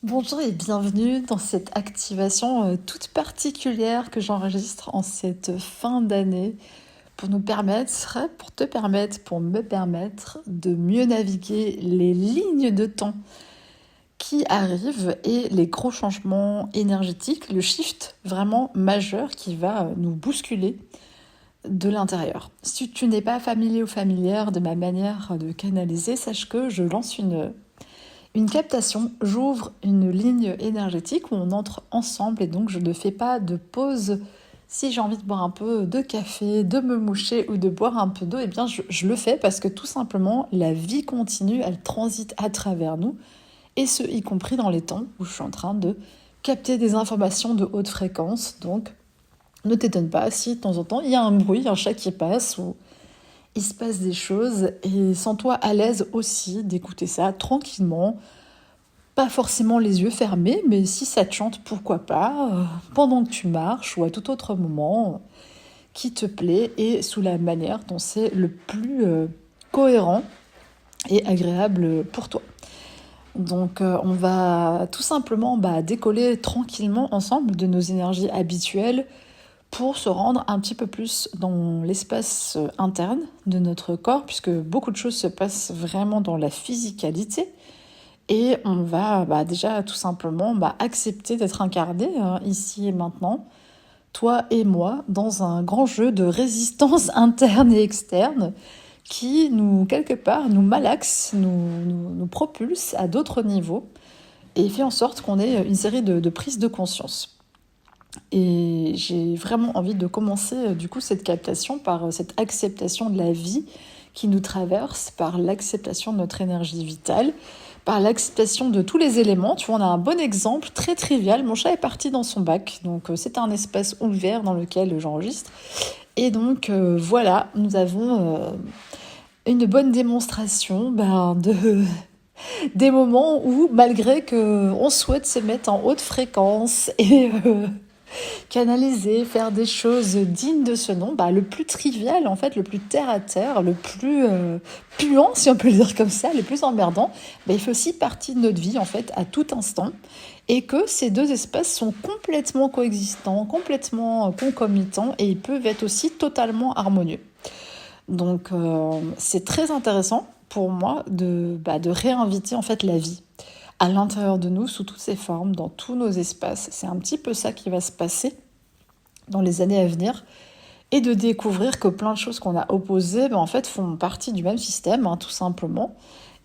Bonjour et bienvenue dans cette activation toute particulière que j'enregistre en cette fin d'année pour me permettre de mieux naviguer les lignes de temps qui arrivent et les gros changements énergétiques, le shift vraiment majeur qui va nous bousculer de l'intérieur. Si tu n'es pas familier ou familière de ma manière de canaliser, sache que je lance une captation, j'ouvre une ligne énergétique où on entre ensemble et donc je ne fais pas de pause. Si j'ai envie de boire un peu de café, de me moucher ou de boire un peu d'eau, eh bien je le fais parce que tout simplement la vie continue, elle transite à travers nous et ce y compris dans les temps où je suis en train de capter des informations de haute fréquence. Donc ne t'étonne pas si de temps en temps il y a un bruit, un chat qui passe ou il se passe des choses et sens-toi à l'aise aussi d'écouter ça tranquillement, pas forcément les yeux fermés, mais si ça te chante, pourquoi pas, pendant que tu marches ou à tout autre moment qui te plaît et sous la manière dont c'est le plus cohérent et agréable pour toi. Donc on va tout simplement décoller tranquillement ensemble de nos énergies habituelles pour se rendre un petit peu plus dans l'espace interne de notre corps, puisque beaucoup de choses se passent vraiment dans la physicalité. Et on va déjà tout simplement accepter d'être incarné ici et maintenant, toi et moi, dans un grand jeu de résistance interne et externe qui nous, quelque part, nous malaxe, nous propulse à d'autres niveaux et fait en sorte qu'on ait une série de prises de conscience. Et j'ai vraiment envie de commencer du coup cette captation par cette acceptation de la vie qui nous traverse, par l'acceptation de notre énergie vitale, par l'acceptation de tous les éléments. Tu vois, on a un bon exemple très trivial. Mon chat est parti dans son bac, donc c'est un espace ouvert dans lequel j'enregistre. Et donc voilà, nous avons une bonne démonstration des moments où, malgré qu'on souhaite se mettre en haute fréquence et canaliser, faire des choses dignes de ce nom, le plus trivial en fait, le plus terre à terre, le plus puant si on peut le dire comme ça, le plus emmerdant, il fait aussi partie de notre vie en fait à tout instant et que ces deux espaces sont complètement coexistants, complètement concomitants et ils peuvent être aussi totalement harmonieux. Donc c'est très intéressant pour moi de réinviter en fait la vie à l'intérieur de nous, sous toutes ses formes, dans tous nos espaces. C'est un petit peu ça qui va se passer dans les années à venir, et de découvrir que plein de choses qu'on a opposées, en fait, font partie du même système, tout simplement,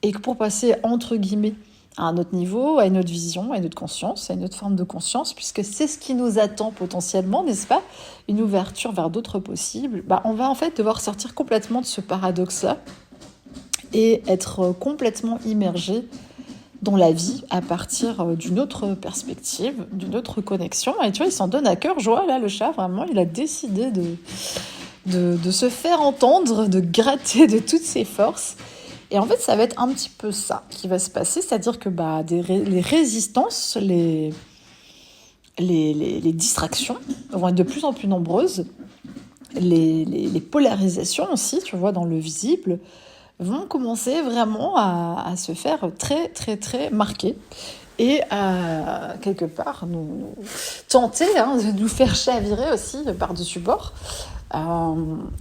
et que pour passer, entre guillemets, à un autre niveau, à une autre vision, à une autre conscience, à une autre forme de conscience, puisque c'est ce qui nous attend potentiellement, n'est-ce pas? Une ouverture vers d'autres possibles. On va en fait devoir sortir complètement de ce paradoxe-là et être complètement immergé dans la vie à partir d'une autre perspective, d'une autre connexion. Et tu vois, il s'en donne à cœur joie, là, le chat, vraiment, il a décidé de se faire entendre, de gratter de toutes ses forces. Et en fait, ça va être un petit peu ça qui va se passer, c'est-à-dire que les résistances, les distractions vont être de plus en plus nombreuses, les polarisations aussi, tu vois, dans le visible, vont commencer vraiment à se faire très, très, très marquées et à, quelque part, nous tenter de nous faire chavirer aussi par-dessus bord.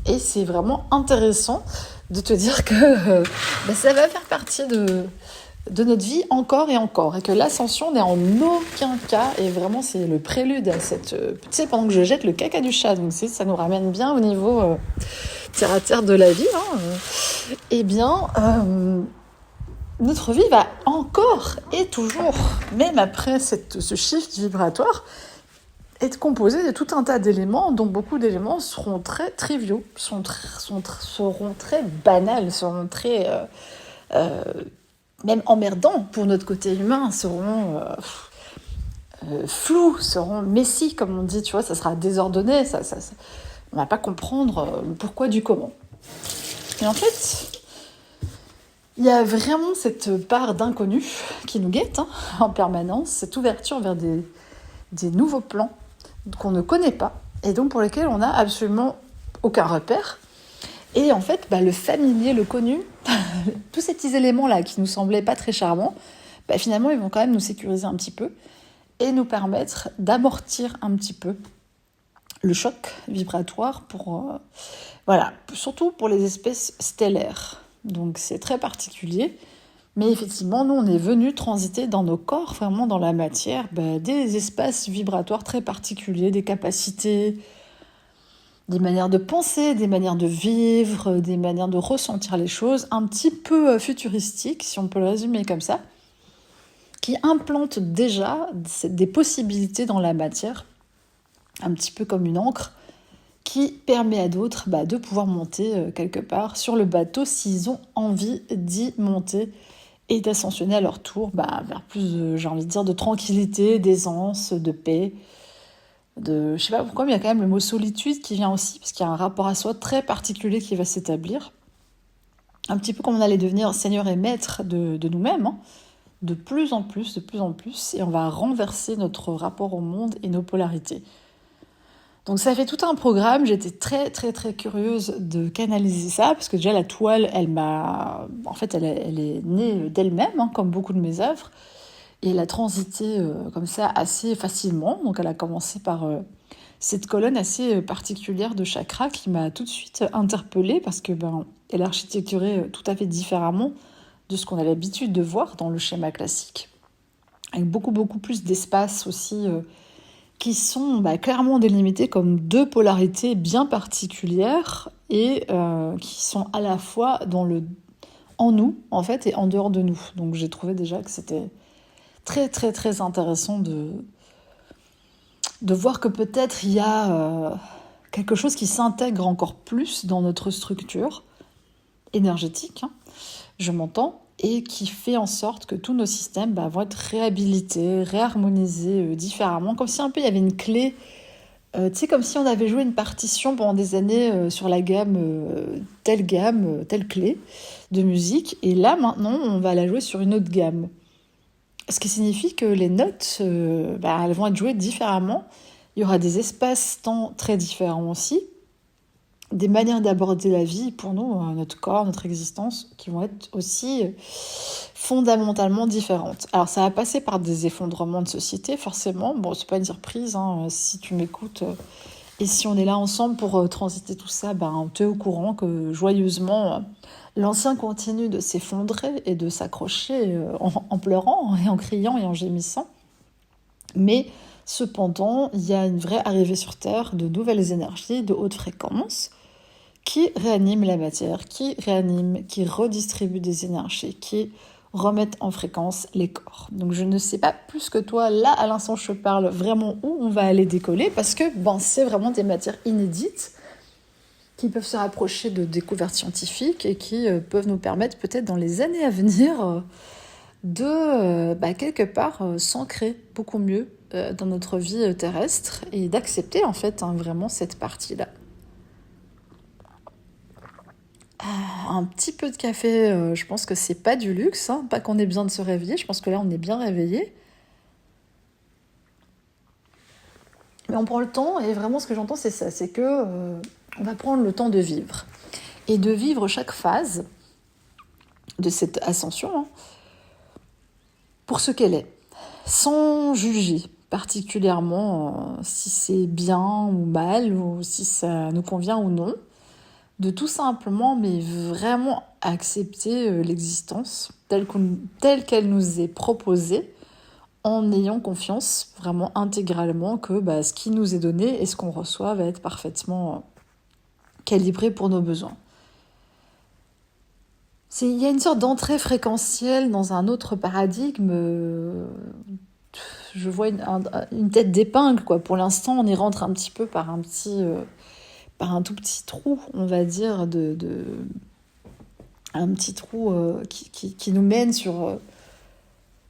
Et c'est vraiment intéressant de te dire que ça va faire partie de notre vie encore et encore, et que l'ascension n'est en aucun cas, et vraiment c'est le prélude à cette... tu sais, pendant que je jette le caca du chat, donc ça nous ramène bien au niveau terre à terre de la vie, notre vie va encore et toujours, même après ce shift vibratoire, être composée de tout un tas d'éléments, dont beaucoup d'éléments seront très triviaux, seront très banals, seront très... même emmerdants pour notre côté humain, seront flous, seront messy, comme on dit, tu vois, ça sera désordonné, on va pas comprendre le pourquoi du comment. Et en fait, il y a vraiment cette part d'inconnu qui nous guette en permanence, cette ouverture vers des nouveaux plans qu'on ne connaît pas, et donc pour lesquels on n'a absolument aucun repère. Et en fait, le familier, le connu, tous ces petits éléments-là qui nous semblaient pas très charmants, finalement, ils vont quand même nous sécuriser un petit peu et nous permettre d'amortir un petit peu le choc vibratoire voilà, surtout pour les espèces stellaires. Donc c'est très particulier. Mais effectivement, nous, on est venu transiter dans nos corps, vraiment dans la matière, des espaces vibratoires très particuliers, des capacités, des manières de penser, des manières de vivre, des manières de ressentir les choses, un petit peu futuristiques, si on peut le résumer comme ça, qui implantent déjà des possibilités dans la matière, un petit peu comme une encre, qui permet à d'autres de pouvoir monter quelque part sur le bateau s'ils ont envie d'y monter et d'ascensionner à leur tour vers plus, j'ai envie de dire, de tranquillité, d'aisance, de paix. Je sais pas pourquoi, mais il y a quand même le mot solitude qui vient aussi, parce qu'il y a un rapport à soi très particulier qui va s'établir. Un petit peu comme on allait devenir seigneur et maître de nous-mêmes, hein, de plus en plus, et on va renverser notre rapport au monde et nos polarités. Donc ça fait tout un programme, j'étais très très très curieuse de canaliser ça, parce que déjà la toile, elle est née d'elle-même, hein, comme beaucoup de mes œuvres, et elle a transité comme ça assez facilement. Donc elle a commencé par cette colonne assez particulière de chakras qui m'a tout de suite interpellée, parce que elle est architecturée tout à fait différemment de ce qu'on a l'habitude de voir dans le schéma classique, avec beaucoup beaucoup plus d'espace aussi, qui sont clairement délimités comme deux polarités bien particulières et qui sont à la fois en nous, en fait, et en dehors de nous. Donc j'ai trouvé déjà que c'était très très très intéressant de voir que peut-être il y a quelque chose qui s'intègre encore plus dans notre structure énergétique, hein, je m'entends, et qui fait en sorte que tous nos systèmes vont être réhabilités, réharmonisés différemment, comme si un peu il y avait une clé, comme si on avait joué une partition pendant des années sur la gamme, telle clé de musique, et là maintenant on va la jouer sur une autre gamme. Ce qui signifie que les notes, elles vont être jouées différemment, il y aura des espaces-temps très différents aussi, des manières d'aborder la vie pour nous, notre corps, notre existence, qui vont être aussi fondamentalement différentes. Alors ça va passer par des effondrements de société, forcément. Bon, c'est pas une surprise, hein, si tu m'écoutes et si on est là ensemble pour transiter tout ça, tu es au courant que joyeusement, l'ancien continue de s'effondrer et de s'accrocher en pleurant et en criant et en gémissant. Mais cependant, il y a une vraie arrivée sur Terre de nouvelles énergies de haute fréquence qui réaniment la matière, qui redistribuent des énergies, qui remettent en fréquence les corps. Donc je ne sais pas plus que toi, là, à l'instant où je parle, vraiment où on va aller décoller, parce que c'est vraiment des matières inédites qui peuvent se rapprocher de découvertes scientifiques et qui peuvent nous permettre peut-être dans les années à venir de quelque part s'ancrer beaucoup mieux dans notre vie terrestre et d'accepter en fait vraiment cette partie-là. Un petit peu de café, je pense que c'est pas du luxe, hein, pas qu'on ait besoin de se réveiller, je pense que là on est bien réveillé. Mais on prend le temps, et vraiment ce que j'entends c'est ça, c'est que on va prendre le temps de vivre. Et de vivre chaque phase de cette ascension, hein, pour ce qu'elle est, sans juger particulièrement si c'est bien ou mal, ou si ça nous convient ou non. De tout simplement, mais vraiment accepter l'existence telle qu'elle nous est proposée, en ayant confiance vraiment intégralement que ce qui nous est donné et ce qu'on reçoit va être parfaitement calibré pour nos besoins. Il y a une sorte d'entrée fréquentielle dans un autre paradigme. Je vois une tête d'épingle, quoi. Pour l'instant, on y rentre un petit peu par un tout petit trou, on va dire, un petit trou qui nous mène sur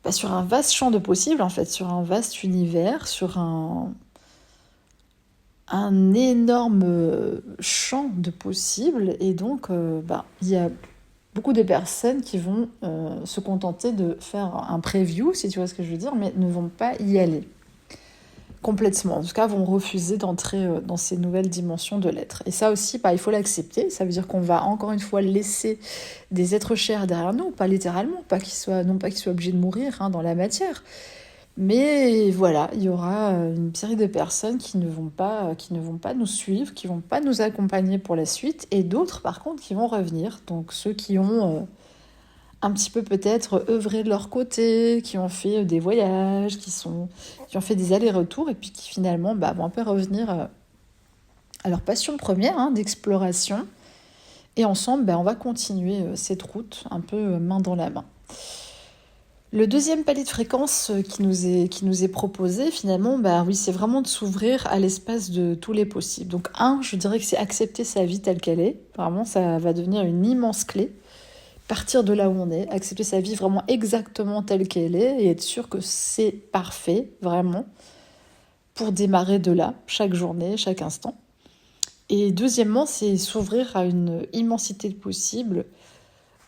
un vaste champ de possibles, en fait, sur un vaste univers, sur un énorme champ de possibles. Et donc, il y a beaucoup de personnes qui vont se contenter de faire un preview, si tu vois ce que je veux dire, mais ne vont pas y aller. complètement. En tout cas, vont refuser d'entrer dans ces nouvelles dimensions de l'être. Et ça aussi, il faut l'accepter. Ça veut dire qu'on va encore une fois laisser des êtres chers derrière nous, pas littéralement, non pas qu'ils soient obligés de mourir dans la matière. Mais voilà, il y aura une série de personnes qui ne vont pas nous suivre, qui ne vont pas nous accompagner pour la suite, et d'autres, par contre, qui vont revenir. Donc ceux qui ont un petit peu peut-être œuvré de leur côté, qui ont fait des voyages, qui ont fait des allers-retours, et puis qui finalement vont un peu revenir à leur passion première d'exploration. Et ensemble, on va continuer cette route un peu main dans la main. Le deuxième palier de fréquence qui nous est proposé, finalement, oui, c'est vraiment de s'ouvrir à l'espace de tous les possibles. Donc, je dirais que c'est accepter sa vie telle qu'elle est. Vraiment, ça va devenir une immense clé. Partir de là où on est, accepter sa vie vraiment exactement telle qu'elle est et être sûr que c'est parfait, vraiment, pour démarrer de là, chaque journée, chaque instant. Et deuxièmement, c'est s'ouvrir à une immensité de possibles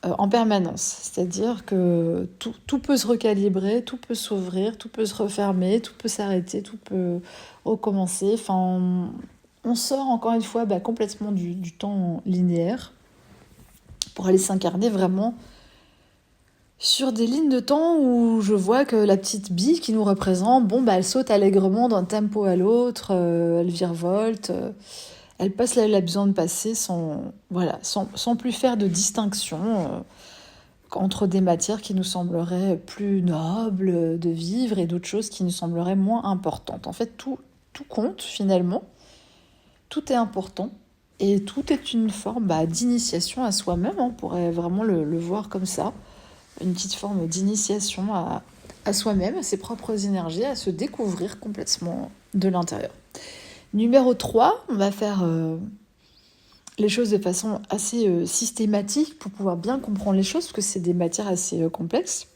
en permanence. C'est-à-dire que tout peut se recalibrer, tout peut s'ouvrir, tout peut se refermer, tout peut s'arrêter, tout peut recommencer. Enfin, on sort encore une fois complètement du temps linéaire pour aller s'incarner vraiment sur des lignes de temps où je vois que la petite bille qui nous représente, elle saute allègrement d'un tempo à l'autre, elle virevolte, elle passe là où elle a besoin de passer sans plus faire de distinction entre des matières qui nous sembleraient plus nobles de vivre et d'autres choses qui nous sembleraient moins importantes. En fait, tout compte finalement, tout est important et tout est une forme d'initiation à soi-même. On pourrait vraiment le voir comme ça, une petite forme d'initiation à soi-même, à ses propres énergies, à se découvrir complètement de l'intérieur. Numéro 3, on va faire les choses de façon assez systématique pour pouvoir bien comprendre les choses, parce que c'est des matières assez complexes.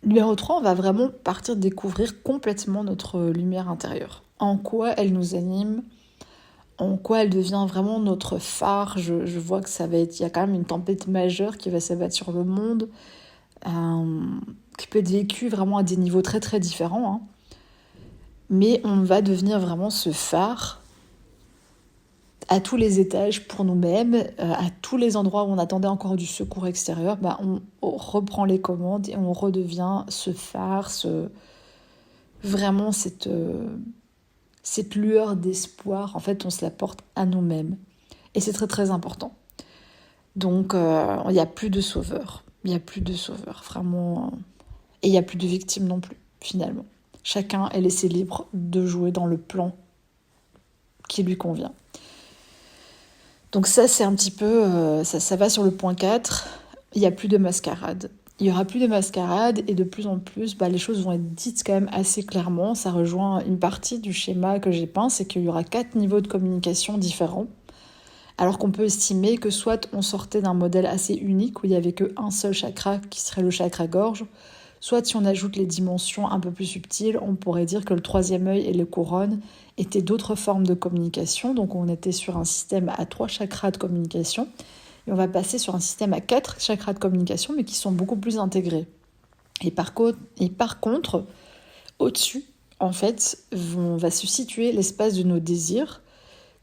Numéro 3, on va vraiment partir de découvrir complètement notre lumière intérieure. En quoi elle nous anime, en quoi elle devient vraiment notre phare. Je vois que il y a quand même une tempête majeure qui va s'abattre sur le monde, qui peut être vécue vraiment à des niveaux très très différents. Mais on va devenir vraiment ce phare à tous les étages pour nous-mêmes, à tous les endroits où on attendait encore du secours extérieur, on reprend les commandes et on redevient ce phare, vraiment cette lueur d'espoir. En fait, on se la porte à nous-mêmes. Et c'est très très important. Donc, il n'y a plus de sauveurs. Il n'y a plus de sauveurs, vraiment. Et il n'y a plus de victimes non plus, finalement. Chacun est laissé libre de jouer dans le plan qui lui convient. Donc ça, c'est un petit peu... ça va sur le point 4. Il n'y a plus de mascarade. Il n'y aura plus de mascarade et de plus en plus, les choses vont être dites quand même assez clairement. Ça rejoint une partie du schéma que j'ai peint, c'est qu'il y aura 4 niveaux de communication différents. Alors qu'on peut estimer que soit on sortait d'un modèle assez unique où il n'y avait qu'un seul chakra qui serait le chakra-gorge, soit si on ajoute les dimensions un peu plus subtiles, on pourrait dire que le 3e œil et les couronnes étaient d'autres formes de communication. Donc on était sur un système à 3 chakras de communication. Et on va passer sur un système à 4 chakras de communication, mais qui sont beaucoup plus intégrés. Et par contre, au-dessus, en fait, va se situer l'espace de nos désirs,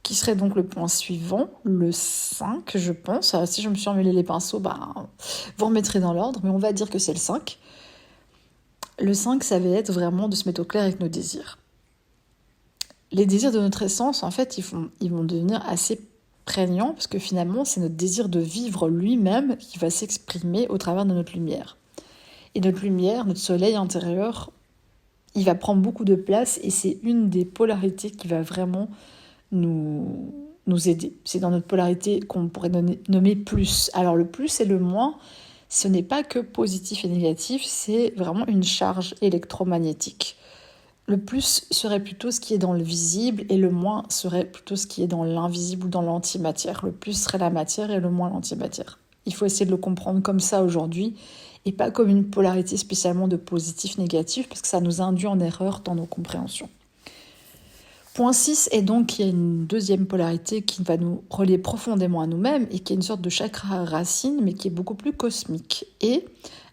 qui serait donc le point suivant, le 5, je pense. Alors, si je me suis emmêlé les pinceaux, vous remettrez dans l'ordre, mais on va dire que c'est le 5. Le 5, ça va être vraiment de se mettre au clair avec nos désirs. Les désirs de notre essence, en fait, ils vont devenir assez prégnants, parce que finalement, c'est notre désir de vivre lui-même qui va s'exprimer au travers de notre lumière. Et notre lumière, notre soleil intérieur, il va prendre beaucoup de place, et c'est une des polarités qui va vraiment nous aider. C'est dans notre polarité qu'on pourrait nommer plus. Alors le plus et le moins, ce n'est pas que positif et négatif, c'est vraiment une charge électromagnétique. Le plus serait plutôt ce qui est dans le visible et le moins serait plutôt ce qui est dans l'invisible ou dans l'antimatière. Le plus serait la matière et le moins l'antimatière. Il faut essayer de le comprendre comme ça aujourd'hui et pas comme une polarité spécialement de positif-négatif parce que ça nous induit en erreur dans nos compréhensions. Point 6 est donc qu'il y a une deuxième polarité qui va nous relier profondément à nous-mêmes et qui est une sorte de chakra racine mais qui est beaucoup plus cosmique et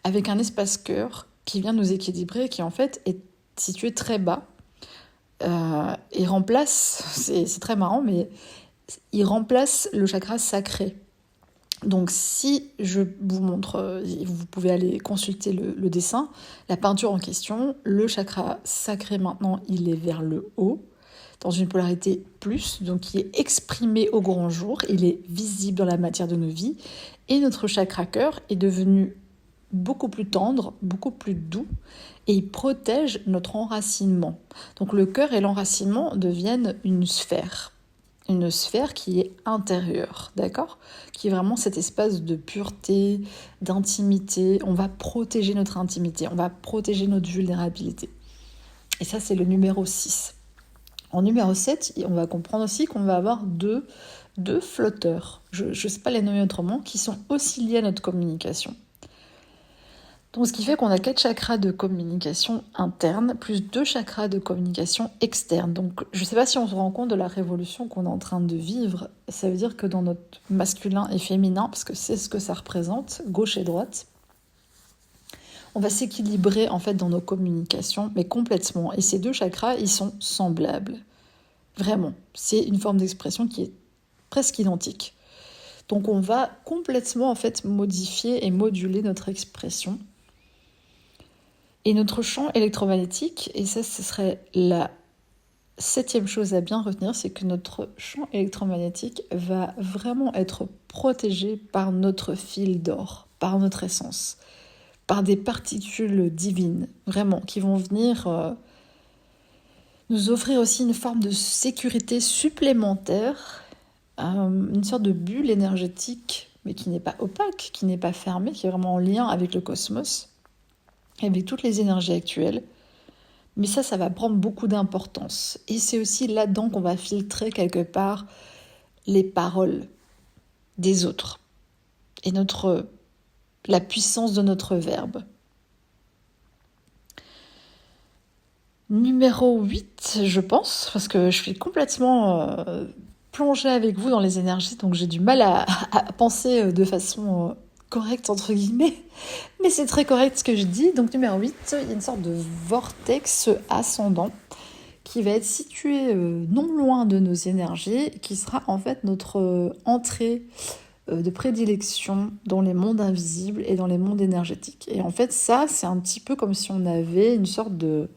avec un espace cœur qui vient nous équilibrer et qui en fait est situé très bas et remplace, c'est très marrant, mais il remplace le chakra sacré. Donc si je vous montre, vous pouvez aller consulter le dessin, la peinture en question, le chakra sacré maintenant il est vers le haut, dans une polarité plus, donc il est exprimé au grand jour, il est visible dans la matière de nos vies, et notre chakra cœur est devenu beaucoup plus tendre, beaucoup plus doux, et il protège notre enracinement. Donc le cœur et l'enracinement deviennent une sphère qui est intérieure, d'accord ? Qui est vraiment cet espace de pureté, d'intimité. On va protéger notre intimité, on va protéger notre vulnérabilité. Et ça, c'est le numéro 6. En numéro 7, on va comprendre aussi qu'on va avoir deux flotteurs, je ne sais pas les nommer autrement, qui sont aussi liés à notre communication. Donc, ce qui fait qu'on a 4 chakras de communication interne, plus 2 chakras de communication externe. Donc, je ne sais pas si on se rend compte de la révolution qu'on est en train de vivre. Ça veut dire que dans notre masculin et féminin, parce que c'est ce que ça représente, gauche et droite, on va s'équilibrer en fait dans nos communications, mais complètement. Et ces 2 chakras, ils sont semblables. Vraiment. C'est une forme d'expression qui est presque identique. Donc, on va complètement en fait modifier et moduler notre expression. Et notre champ électromagnétique, et ça ce serait la 7e chose à bien retenir, c'est que notre champ électromagnétique va vraiment être protégé par notre fil d'or, par notre essence, par des particules divines, vraiment, qui vont venir nous offrir aussi une forme de sécurité supplémentaire, une sorte de bulle énergétique, mais qui n'est pas opaque, qui n'est pas fermée, qui est vraiment en lien avec le cosmos, avec toutes les énergies actuelles. Mais ça va prendre beaucoup d'importance. Et c'est aussi là-dedans qu'on va filtrer quelque part les paroles des autres et la puissance de notre verbe. Numéro 8, je pense, parce que je suis complètement plongée avec vous dans les énergies, donc j'ai du mal à penser de façon correcte, entre guillemets, mais c'est très correct ce que je dis. Donc numéro 8, il y a une sorte de vortex ascendant qui va être situé non loin de nos énergies, qui sera en fait notre entrée de prédilection dans les mondes invisibles et dans les mondes énergétiques. Et en fait, ça, c'est un petit peu comme si on avait une sorte de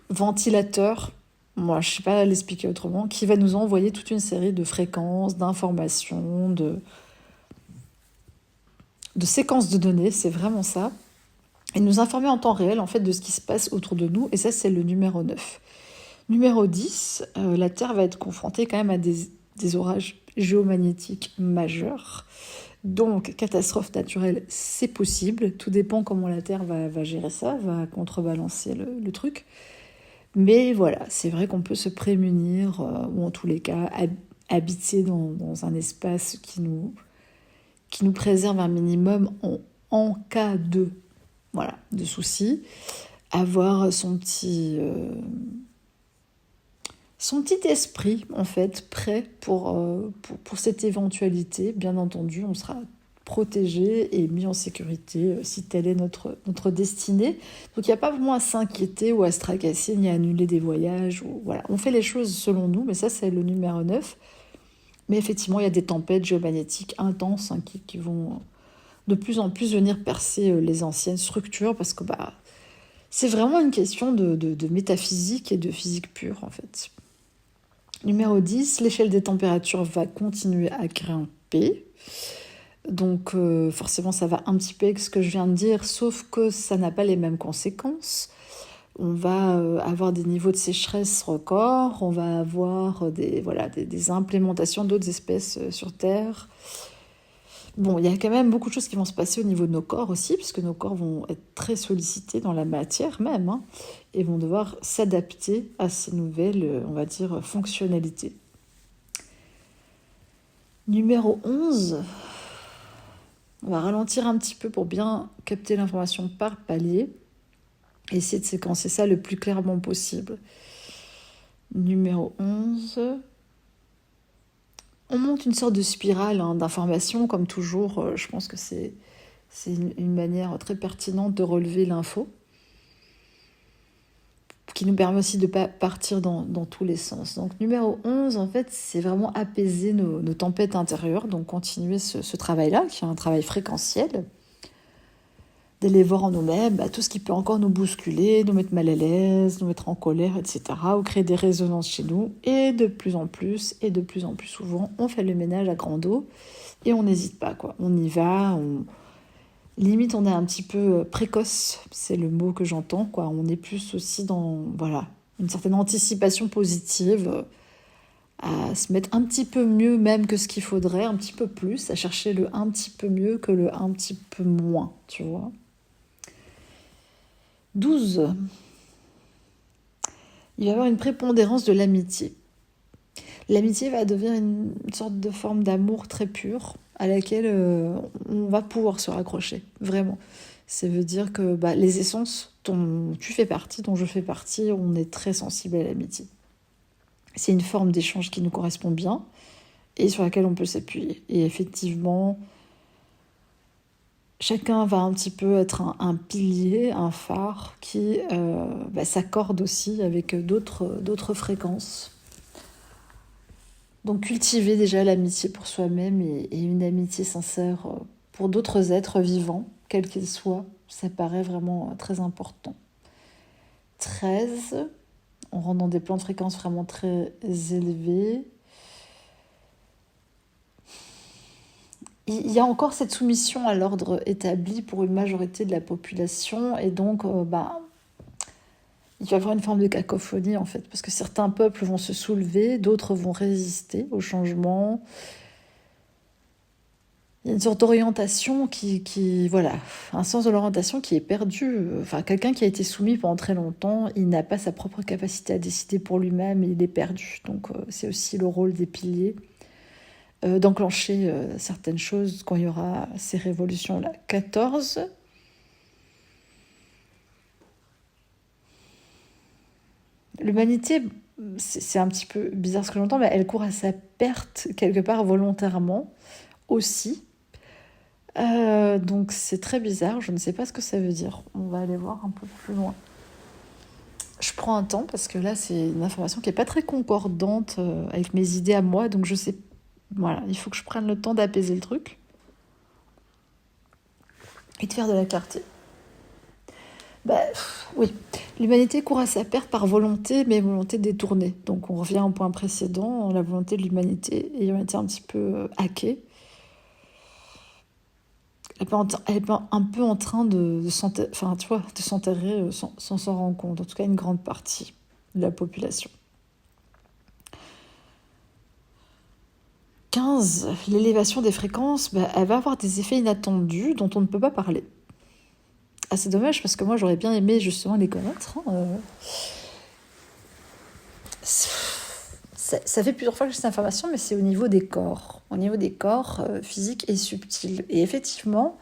ventilateur, moi je ne sais pas l'expliquer autrement, qui va nous envoyer toute une série de fréquences, d'informations, de séquences de données, c'est vraiment ça, et nous informer en temps réel en fait de ce qui se passe autour de nous, et ça c'est le numéro 9. Numéro 10, la Terre va être confrontée quand même à des orages géomagnétiques majeurs. Donc, catastrophe naturelle, c'est possible. Tout dépend comment la Terre va gérer ça, va contrebalancer le truc. Mais voilà, c'est vrai qu'on peut se prémunir, ou en tous les cas, habiter dans un espace qui nous préserve un minimum en cas de soucis. Avoir son petit esprit, en fait, prêt pour cette éventualité. Bien entendu, on sera protégé et mis en sécurité si telle est notre destinée. Donc il n'y a pas vraiment à s'inquiéter ou à se tracasser ni à annuler des voyages. Voilà. On fait les choses selon nous, mais ça c'est le numéro 9. Mais effectivement, il y a des tempêtes géomagnétiques intenses qui vont de plus en plus venir percer les anciennes structures, parce que c'est vraiment une question de métaphysique et de physique pure, en fait. Numéro 10, l'échelle des températures va continuer à grimper. Donc forcément, ça va un petit peu avec ce que je viens de dire, sauf que ça n'a pas les mêmes conséquences. On va avoir des niveaux de sécheresse records, on va avoir des implémentations d'autres espèces sur Terre. Bon, il y a quand même beaucoup de choses qui vont se passer au niveau de nos corps aussi, puisque nos corps vont être très sollicités dans la matière même, et vont devoir s'adapter à ces nouvelles, on va dire, fonctionnalités. Numéro 11, on va ralentir un petit peu pour bien capter l'information par palier, et essayer de séquencer ça le plus clairement possible. Numéro 11... On monte une sorte de spirale d'information, comme toujours. Je pense que c'est une manière très pertinente de relever l'info. qui nous permet aussi de ne pas partir dans tous les sens. Donc numéro 11, en fait, c'est vraiment apaiser nos tempêtes intérieures, donc continuer ce travail-là, qui est un travail fréquentiel, d'aller voir en nous-mêmes tout ce qui peut encore nous bousculer, nous mettre mal à l'aise, nous mettre en colère, etc., ou créer des résonances chez nous, et de plus en plus souvent, on fait le ménage à grande eau, et on n'hésite pas, quoi. On y va, limite, on est un petit peu précoce, c'est le mot que j'entends, quoi. On est plus aussi dans, voilà, une certaine anticipation positive, à se mettre un petit peu mieux même que ce qu'il faudrait, un petit peu plus, à chercher le un petit peu mieux que le un petit peu moins, tu vois. 12. Il va y avoir une prépondérance de l'amitié. L'amitié va devenir une sorte de forme d'amour très pure à laquelle on va pouvoir se raccrocher, vraiment. Ça veut dire que les essences dont tu fais partie, dont je fais partie, on est très sensible à l'amitié. C'est une forme d'échange qui nous correspond bien et sur laquelle on peut s'appuyer. Et effectivement, chacun va un petit peu être un pilier, un phare qui s'accorde aussi avec d'autres fréquences. Donc cultiver déjà l'amitié pour soi-même et une amitié sincère pour d'autres êtres vivants, quels qu'ils soient, ça paraît vraiment très important. 13, on rentre dans des plans de fréquence vraiment très élevés. Il y a encore cette soumission à l'ordre établi pour une majorité de la population et donc il va y avoir une forme de cacophonie en fait, parce que certains peuples vont se soulever, d'autres vont résister au changement. Il y a une sorte d'orientation un sens de l'orientation qui est perdu. Enfin, quelqu'un qui a été soumis pendant très longtemps, il n'a pas sa propre capacité à décider pour lui-même et il est perdu. Donc c'est aussi le rôle des piliers d'enclencher certaines choses quand il y aura ces révolutions-là. 14. L'humanité, c'est un petit peu bizarre ce que j'entends, mais elle court à sa perte quelque part volontairement aussi. Donc c'est très bizarre, je ne sais pas ce que ça veut dire. On va aller voir un peu plus loin. Je prends un temps parce que là c'est une information qui n'est pas très concordante avec mes idées à moi, donc je sais. Voilà, il faut que je prenne le temps d'apaiser le truc et de faire de la clarté. Oui, l'humanité court à sa perte par volonté, mais volonté détournée. Donc on revient au point précédent, la volonté de l'humanité ayant été un petit peu hackée. Elle est un peu en train de s'enterrer sans s'en rendre compte. En tout cas, une grande partie de la population. 15. L'élévation des fréquences, elle va avoir des effets inattendus dont on ne peut pas parler. C'est dommage parce que moi, j'aurais bien aimé justement les connaître. Ça fait plusieurs fois que j'ai cette information, mais c'est au niveau des corps. Au niveau des corps physiques et subtils. Et effectivement,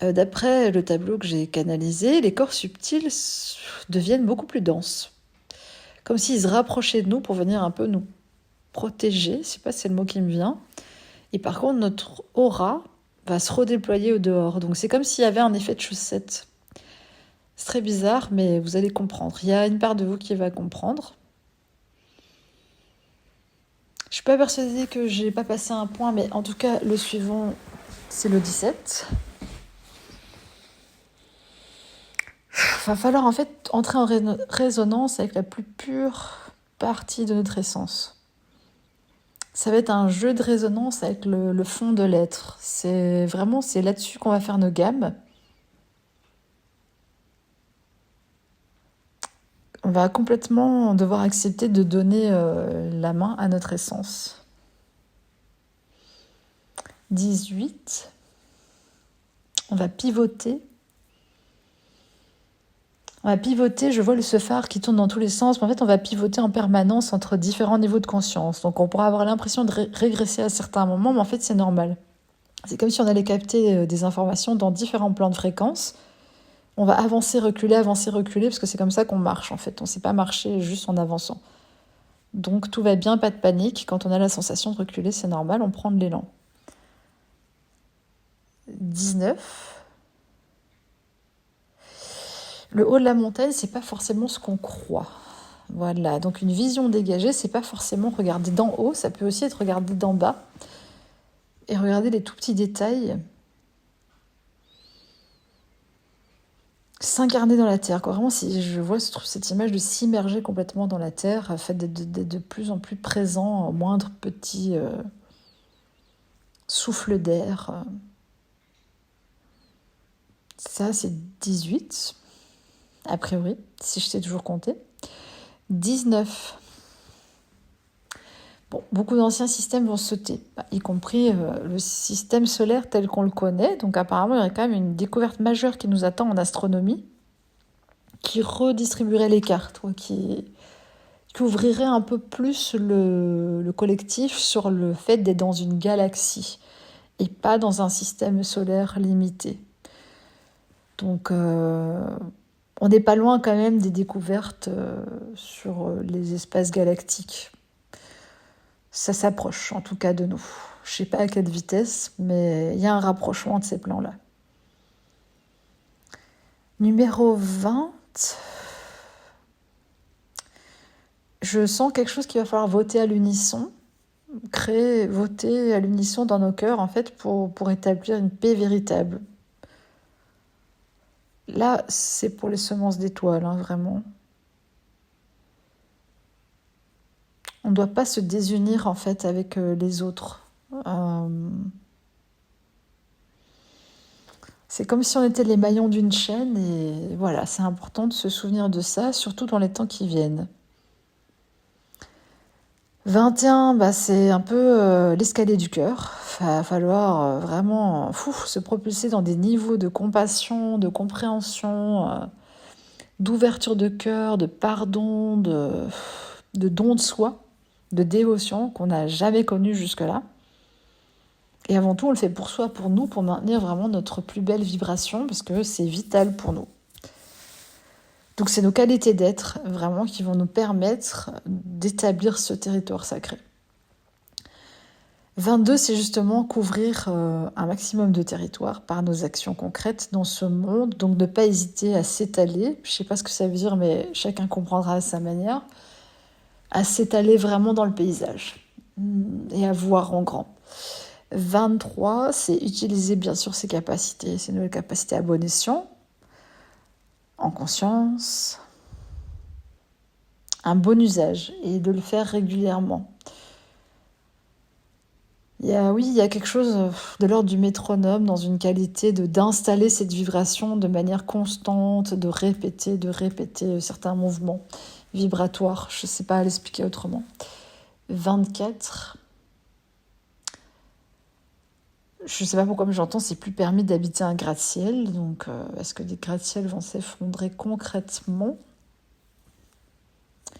d'après le tableau que j'ai canalisé, les corps subtils deviennent beaucoup plus denses. Comme s'ils se rapprochaient de nous pour venir un peu nous protéger. Je ne sais pas si c'est le mot qui me vient. Et par contre, notre aura va se redéployer au dehors. Donc c'est comme s'il y avait un effet de chaussette. C'est très bizarre, mais vous allez comprendre. Il y a une part de vous qui va comprendre. Je ne suis pas persuadée que je n'ai pas passé un point, mais en tout cas, le suivant, c'est le 17. Il va falloir en fait entrer en résonance avec la plus pure partie de notre essence. Ça va être un jeu de résonance avec le fond de l'être. C'est là-dessus qu'on va faire nos gammes. On va complètement devoir accepter de donner la main à notre essence. 18. On va pivoter. Je vois ce phare qui tourne dans tous les sens, mais en fait, on va pivoter en permanence entre différents niveaux de conscience. Donc, on pourra avoir l'impression de régresser à certains moments, mais en fait, c'est normal. C'est comme si on allait capter des informations dans différents plans de fréquence. On va avancer, reculer, parce que c'est comme ça qu'on marche, en fait. On ne sait pas marcher juste en avançant. Donc, tout va bien, pas de panique. Quand on a la sensation de reculer, c'est normal, on prend de l'élan. 19. Le haut de la montagne, c'est pas forcément ce qu'on croit. Voilà, donc une vision dégagée, c'est pas forcément regarder d'en haut, ça peut aussi être regarder d'en bas et regarder les tout petits détails. S'incarner dans la terre, quoi. Vraiment, si je vois cette image de s'immerger complètement dans la terre, fait d'être de plus en plus présent au moindre petit souffle d'air. Ça, c'est 18, a priori, si je sais toujours compter. 19. Bon, beaucoup d'anciens systèmes vont sauter, y compris le système solaire tel qu'on le connaît. Donc apparemment, il y aurait quand même une découverte majeure qui nous attend en astronomie, qui redistribuerait les cartes, qui ouvrirait un peu plus le collectif sur le fait d'être dans une galaxie et pas dans un système solaire limité. Donc on n'est pas loin quand même des découvertes sur les espaces galactiques. Ça s'approche en tout cas de nous. Je ne sais pas à quelle vitesse, mais il y a un rapprochement de ces plans-là. Numéro 20. Je sens quelque chose qu'il va falloir voter à l'unisson, voter à l'unisson dans nos cœurs, en fait, pour établir une paix véritable. Là, c'est pour les semences d'étoiles, vraiment. On ne doit pas se désunir, en fait, avec les autres. C'est comme si on était les maillons d'une chaîne, et voilà, c'est important de se souvenir de ça, surtout dans les temps qui viennent. 21, c'est un peu l'escalier du cœur. Il va falloir vraiment se propulser dans des niveaux de compassion, de compréhension, d'ouverture de cœur, de pardon, de don de soi, de dévotion qu'on n'a jamais connu jusque-là. Et avant tout, on le fait pour soi, pour nous, pour maintenir vraiment notre plus belle vibration, parce que c'est vital pour nous. Donc c'est nos qualités d'être, vraiment, qui vont nous permettre d'établir ce territoire sacré. 22, c'est justement couvrir un maximum de territoire par nos actions concrètes dans ce monde, donc ne pas hésiter à s'étaler, je ne sais pas ce que ça veut dire, mais chacun comprendra à sa manière, à s'étaler vraiment dans le paysage et à voir en grand. 23, c'est utiliser bien sûr ces capacités, ces nouvelles capacités à bon escient, en conscience, un bon usage et de le faire régulièrement. Il y a quelque chose de l'ordre du métronome dans une qualité d'installer cette vibration de manière constante, de répéter certains mouvements vibratoires. Je ne sais pas l'expliquer autrement. 24. Je ne sais pas pourquoi, mais j'entends c'est plus permis d'habiter un gratte-ciel. Donc, est-ce que des gratte-ciels vont s'effondrer concrètement ?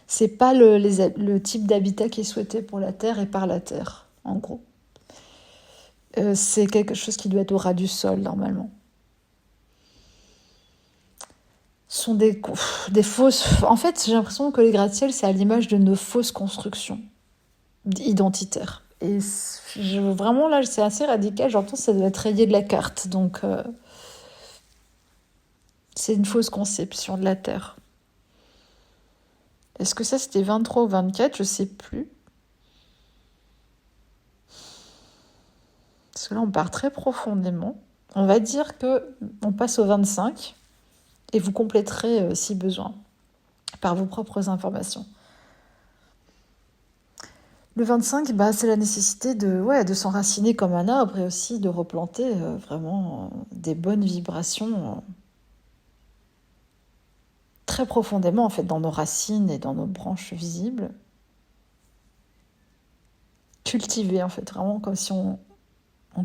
C'est pas le type d'habitat qui est souhaité pour la Terre et par la Terre, en gros. C'est quelque chose qui doit être au ras du sol, normalement. Ce sont des fausses... En fait, j'ai l'impression que les gratte-ciels, c'est à l'image de nos fausses constructions identitaires. Et vraiment, là, c'est assez radical. J'entends que ça doit être rayé de la carte. Donc, c'est une fausse conception de la Terre. Est-ce que ça, c'était 23 ou 24 ? Je ne sais plus. Parce que là, on part très profondément. On va dire qu'on passe au 25 et vous compléterez si besoin par vos propres informations. Le 25, c'est la nécessité de s'enraciner comme un arbre et aussi de replanter vraiment des bonnes vibrations très profondément en fait dans nos racines et dans nos branches visibles. Cultiver en fait, vraiment comme si on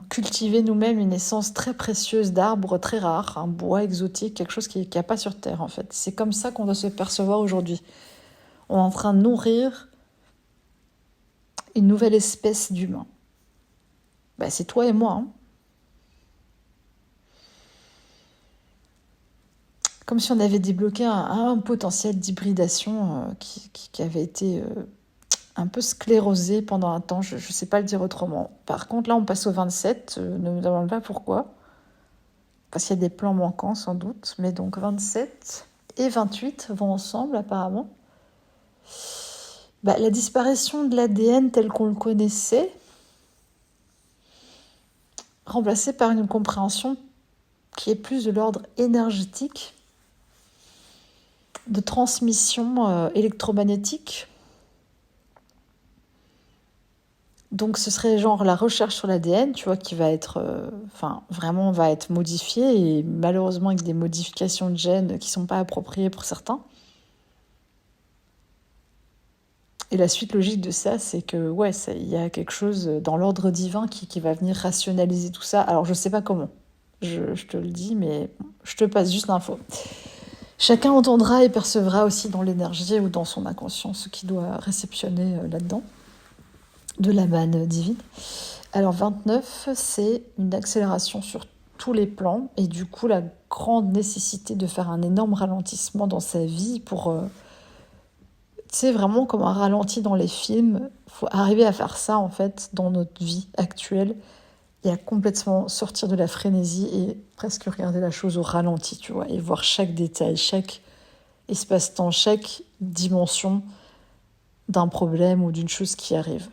cultivait nous-mêmes une essence très précieuse d'arbre très rare, un bois exotique, quelque chose qui n'y a pas sur Terre en fait. C'est comme ça qu'on doit se percevoir aujourd'hui. On est en train de nourrir une nouvelle espèce d'humain. C'est toi et moi. Comme si on avait débloqué un potentiel d'hybridation qui avait été un peu sclérosé pendant un temps. Je ne sais pas le dire autrement. Par contre, là, on passe au 27. Ne me demande pas pourquoi. Parce qu'il y a des plans manquants, sans doute. Mais donc, 27. et 28 vont ensemble apparemment. La disparition de l'ADN tel qu'on le connaissait, remplacée par une compréhension qui est plus de l'ordre énergétique, de transmission électromagnétique. Donc ce serait genre la recherche sur l'ADN, tu vois, qui va être, vraiment va être modifiée et malheureusement avec des modifications de gènes qui sont pas appropriées pour certains. Et la suite logique de ça, c'est que il y a quelque chose dans l'ordre divin qui va venir rationaliser tout ça. Alors je sais pas comment, je te le dis, mais je te passe juste l'info. Chacun entendra et percevra aussi dans l'énergie ou dans son inconscient ce qu'il doit réceptionner là-dedans, de la manne divine. Alors 29, c'est une accélération sur tous les plans et du coup la grande nécessité de faire un énorme ralentissement dans sa vie pour... tu sais, vraiment comme un ralenti dans les films, il faut arriver à faire ça en fait dans notre vie actuelle et à complètement sortir de la frénésie et presque regarder la chose au ralenti, tu vois, et voir chaque détail, chaque espace-temps, chaque dimension d'un problème ou d'une chose qui arrive.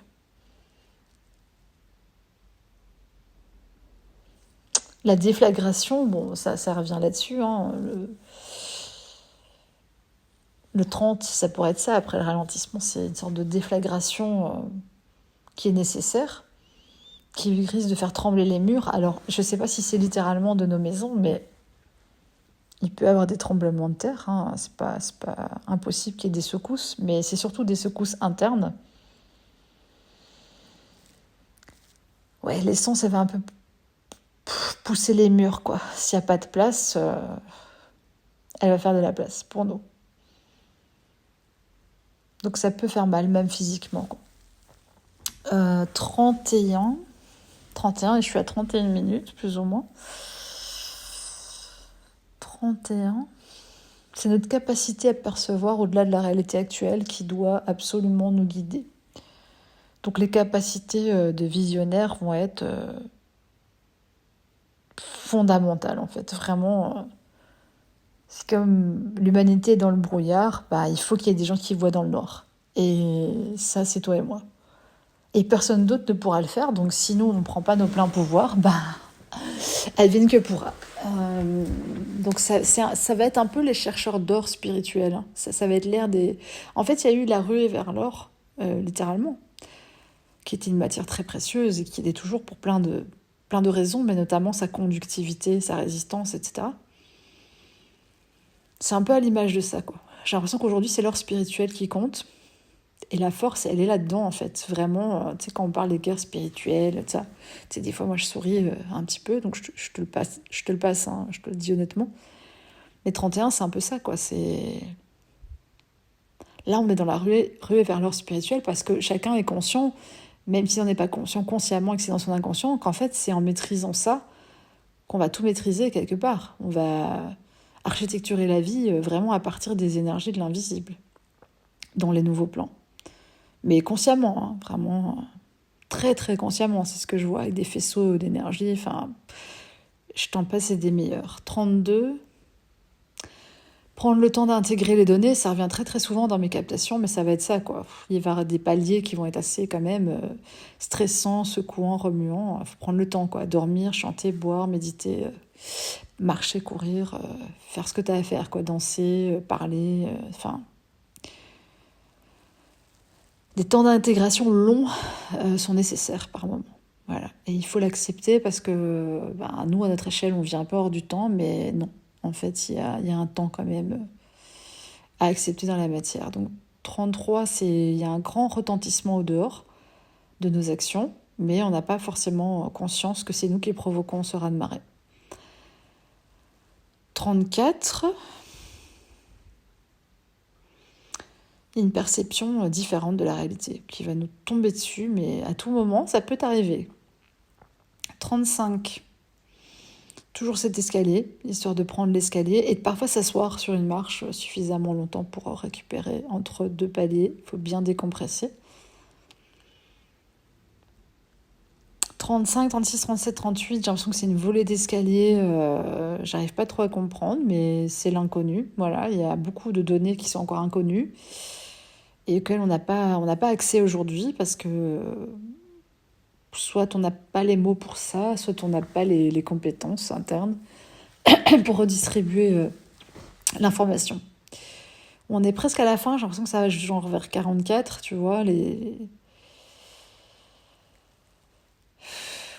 La déflagration, bon, ça revient là-dessus, hein, le 30, ça pourrait être ça. Après le ralentissement, c'est une sorte de déflagration qui est nécessaire, qui risque de faire trembler les murs. Alors, je ne sais pas si c'est littéralement de nos maisons, mais il peut y avoir des tremblements de terre. Hein. C'est pas impossible qu'il y ait des secousses, mais c'est surtout des secousses internes. Ouais, l'essence, elle va un peu pousser les murs, quoi. S'il n'y a pas de place, elle va faire de la place pour nous. Donc ça peut faire mal, même physiquement, quoi. 31, et je suis à 31 minutes, plus ou moins. 31, c'est notre capacité à percevoir au-delà de la réalité actuelle qui doit absolument nous guider. Donc les capacités de visionnaire vont être fondamentales, en fait. Vraiment, c'est comme l'humanité est dans le brouillard, il faut qu'il y ait des gens qui voient dans le noir. Et ça, c'est toi et moi. Et personne d'autre ne pourra le faire, donc si nous, on ne prend pas nos pleins pouvoirs, advienne que pourra. Donc ça va être un peu les chercheurs d'or spirituel. Hein. Ça va être l'ère des... En fait, il y a eu la ruée vers l'or, littéralement, qui était une matière très précieuse et qui l'est toujours pour plein de raisons, mais notamment sa conductivité, sa résistance, etc. C'est un peu à l'image de ça, quoi. J'ai l'impression qu'aujourd'hui, c'est l'or spirituel qui compte. Et la force, elle est là-dedans, en fait. Vraiment, tu sais, quand on parle des guerres spirituelles, ça, tu sais, des fois, moi, je souris un petit peu, donc je te le passe, hein, je te le dis honnêtement. Mais 31, c'est un peu ça, quoi. C'est... Là, on est dans la ruée vers l'or spirituel parce que chacun est conscient, même s'il n'en est pas conscient consciemment et que c'est dans son inconscient, qu'en fait, c'est en maîtrisant ça qu'on va tout maîtriser quelque part. On va architecturer la vie vraiment à partir des énergies de l'invisible, dans les nouveaux plans. Mais consciemment, hein, vraiment très très consciemment, c'est ce que je vois avec des faisceaux d'énergie, je t'en passe et des meilleurs. 32, prendre le temps d'intégrer les données, ça revient très très souvent dans mes captations, mais ça va être ça, quoi. Il va y avoir des paliers qui vont être assez quand même stressants, secouants, remuants. Il faut prendre le temps, quoi. Dormir, chanter, boire, méditer, marcher, courir, faire ce que tu as à faire, quoi. Danser, parler, des temps d'intégration longs sont nécessaires par moment. Voilà. Et il faut l'accepter parce que nous, à notre échelle, on vit un peu hors du temps, mais non. En fait, il y a un temps quand même à accepter dans la matière. Donc 33, il y a un grand retentissement au dehors de nos actions, mais on n'a pas forcément conscience que c'est nous qui provoquons ce raz-de-marée. 34, une perception différente de la réalité qui va nous tomber dessus, mais à tout moment, ça peut arriver. 35, toujours cet escalier, histoire de prendre l'escalier et de parfois s'asseoir sur une marche suffisamment longtemps pour récupérer entre deux paliers. Il faut bien décompresser. 35, 36, 37, 38, j'ai l'impression que c'est une volée d'escalier. J'arrive pas trop à comprendre, mais c'est l'inconnu. Voilà, il y a beaucoup de données qui sont encore inconnues et auxquelles on n'a pas accès aujourd'hui parce que soit on n'a pas les mots pour ça, soit on n'a pas les compétences internes pour redistribuer l'information. On est presque à la fin, j'ai l'impression que ça va genre vers 44, tu vois,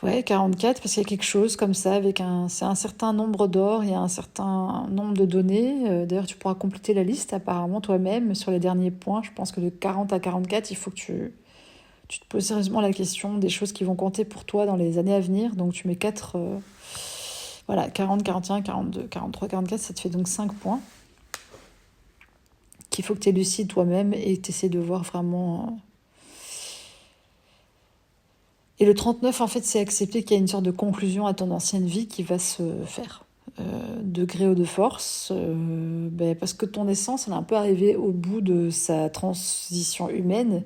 Ouais, 44, parce qu'il y a quelque chose comme ça, c'est un certain nombre d'or, il y a un certain nombre de données. D'ailleurs, tu pourras compléter la liste apparemment toi-même sur les derniers points. Je pense que de 40 à 44, il faut que tu te poses sérieusement la question des choses qui vont compter pour toi dans les années à venir. Donc tu mets 4, voilà, 40, 41, 42, 43, 44, ça te fait donc 5 points qu'il faut que tu élucides toi-même et que tu essaies de voir vraiment... Et le 39, en fait, c'est accepter qu'il y a une sorte de conclusion à ton ancienne vie qui va se faire. De gré ou de force, parce que ton essence, elle est un peu arrivée au bout de sa transition humaine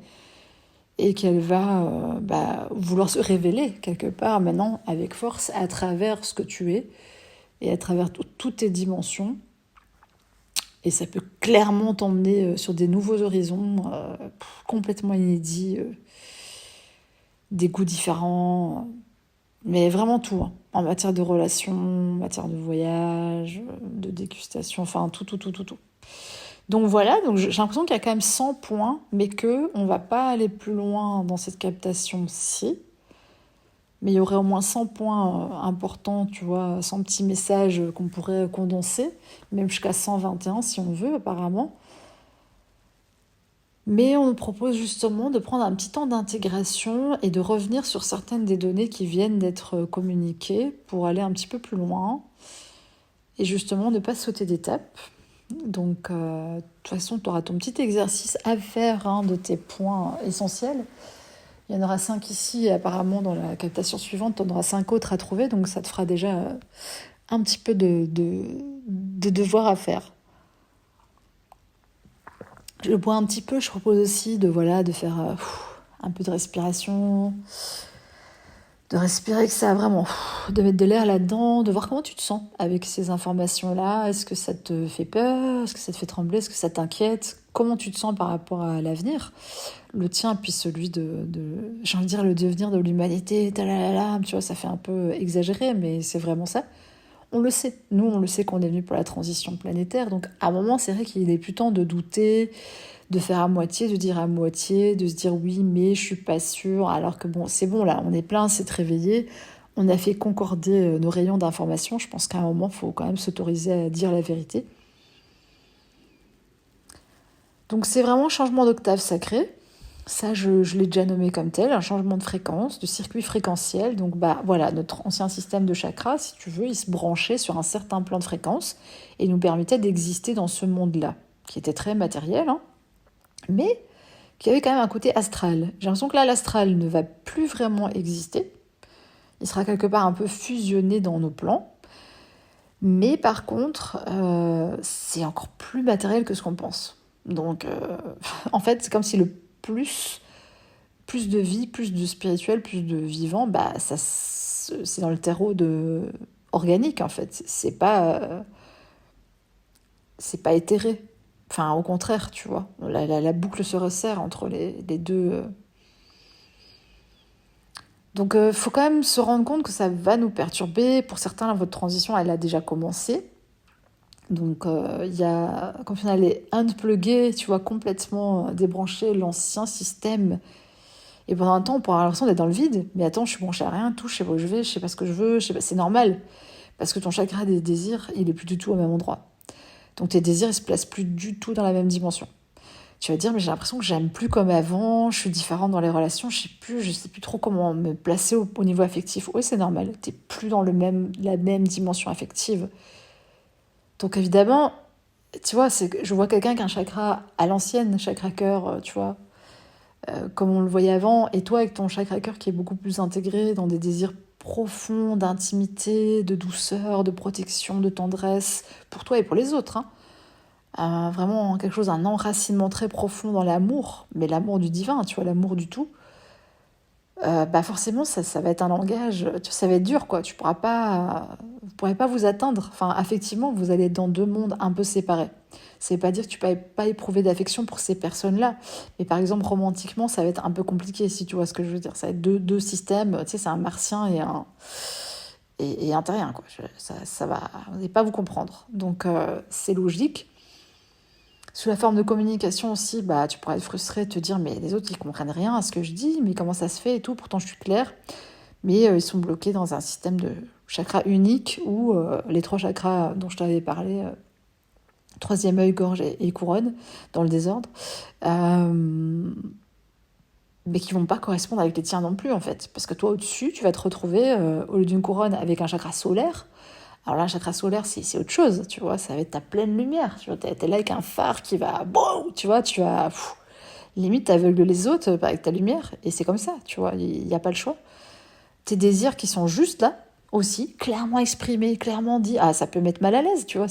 et qu'elle va vouloir se révéler quelque part maintenant avec force à travers ce que tu es et à travers toutes tes dimensions. Et ça peut clairement t'emmener sur des nouveaux horizons complètement inédits, des goûts différents, mais vraiment tout, hein, en matière de relations, en matière de voyage, de dégustation, enfin tout. Donc voilà, donc j'ai l'impression qu'il y a quand même 100 points, mais qu'on ne va pas aller plus loin dans cette captation-ci. Mais il y aurait au moins 100 points importants, tu vois, 100 petits messages qu'on pourrait condenser, même jusqu'à 121 si on veut apparemment. Mais on nous propose justement de prendre un petit temps d'intégration et de revenir sur certaines des données qui viennent d'être communiquées pour aller un petit peu plus loin et justement ne pas sauter d'étape. Donc, de toute façon, tu auras ton petit exercice à faire de tes points essentiels. Il y en aura 5 ici et apparemment dans la captation suivante, tu en auras 5 autres à trouver. Donc, ça te fera déjà un petit peu de devoir à faire. Je bois un petit peu, je propose aussi de faire un peu de respiration, de respirer que ça vraiment, de mettre de l'air là-dedans, de voir comment tu te sens avec ces informations-là. Est-ce que ça te fait peur? Est-ce que ça te fait trembler? Est-ce que ça t'inquiète? Comment tu te sens par rapport à l'avenir? Le tien, puis celui j'ai envie de dire, le devenir de l'humanité, tu vois, ça fait un peu exagéré, mais c'est vraiment ça. On le sait, nous on le sait qu'on est venu pour la transition planétaire, donc à un moment c'est vrai qu'il est plus temps de douter, de faire à moitié, de dire à moitié, de se dire oui mais je suis pas sûre, alors que bon c'est bon là, on est plein, c'est réveillé, on a fait concorder nos rayons d'information, je pense qu'à un moment il faut quand même s'autoriser à dire la vérité. Donc c'est vraiment un changement d'octave sacré. Ça, je l'ai déjà nommé comme tel, un changement de fréquence, de circuit fréquentiel. Donc, voilà, notre ancien système de chakras, si tu veux, il se branchait sur un certain plan de fréquence et nous permettait d'exister dans ce monde-là, qui était très matériel, mais qui avait quand même un côté astral. J'ai l'impression que là, l'astral ne va plus vraiment exister. Il sera quelque part un peu fusionné dans nos plans. Mais par contre, c'est encore plus matériel que ce qu'on pense. Donc, en fait, c'est comme si le plus de vie, plus de spirituel, plus de vivant, c'est dans le terreau organique en fait. C'est pas éthéré. Enfin, au contraire, tu vois. La boucle se resserre entre les deux. Donc, faut quand même se rendre compte que ça va nous perturber. Pour certains, là, votre transition, elle a déjà commencé. Donc, il y a, quand on allait unplugger, tu vois, complètement débrancher l'ancien système. Et pendant un temps, on pourra avoir l'impression d'être dans le vide. Mais attends, je suis branchée à rien, tout, je sais pas où je vais, je sais pas ce que je veux, c'est normal. Parce que ton chakra des désirs, il est plus du tout au même endroit. Donc tes désirs, ils se placent plus du tout dans la même dimension. Tu vas te dire, mais j'ai l'impression que j'aime plus comme avant, je suis différente dans les relations, je sais plus trop comment me placer au niveau affectif. Oui, c'est normal, t'es plus dans la même dimension affective. Donc évidemment, tu vois, je vois quelqu'un qui a un chakra à l'ancienne, chakra cœur, tu vois, comme on le voyait avant, et toi avec ton chakra cœur qui est beaucoup plus intégré dans des désirs profonds d'intimité, de douceur, de protection, de tendresse, pour toi et pour les autres, vraiment quelque chose, un enracinement très profond dans l'amour, mais l'amour du divin, tu vois, l'amour du tout. bah forcément, ça va être un langage, ça va être dur, quoi. Vous pourrez pas vous atteindre. Enfin, effectivement, vous allez être dans deux mondes un peu séparés. C'est pas dire que tu peux pas éprouver d'affection pour ces personnes-là. Mais par exemple, romantiquement, ça va être un peu compliqué, si tu vois ce que je veux dire. Ça va être deux systèmes. Tu sais, c'est un martien et un terrien, quoi. Ça va, vous n'allez pas vous comprendre. Donc, c'est logique. Sous la forme de communication aussi, bah, tu pourrais être frustré, te dire, mais les autres, ils comprennent rien à ce que je dis, mais comment ça se fait et tout, pourtant je suis claire. Mais ils sont bloqués dans un système de chakras unique où les trois chakras dont je t'avais parlé, troisième œil, gorge et couronne, dans le désordre, euh, mais qui vont pas correspondre avec les tiens non plus, en fait. Parce que toi, au-dessus, tu vas te retrouver, au lieu d'une couronne, avec un chakra solaire. Alors là, un chakra solaire, c'est autre chose, tu vois, ça va être ta pleine lumière. Tu vois, t'es là avec un phare qui va, boum, tu vois, limite, t'aveugles les autres avec ta lumière, et c'est comme ça, tu vois, il n'y a pas le choix. Tes désirs qui sont juste là, aussi, clairement exprimés, clairement dit, ah, ça peut mettre mal à l'aise, tu vois.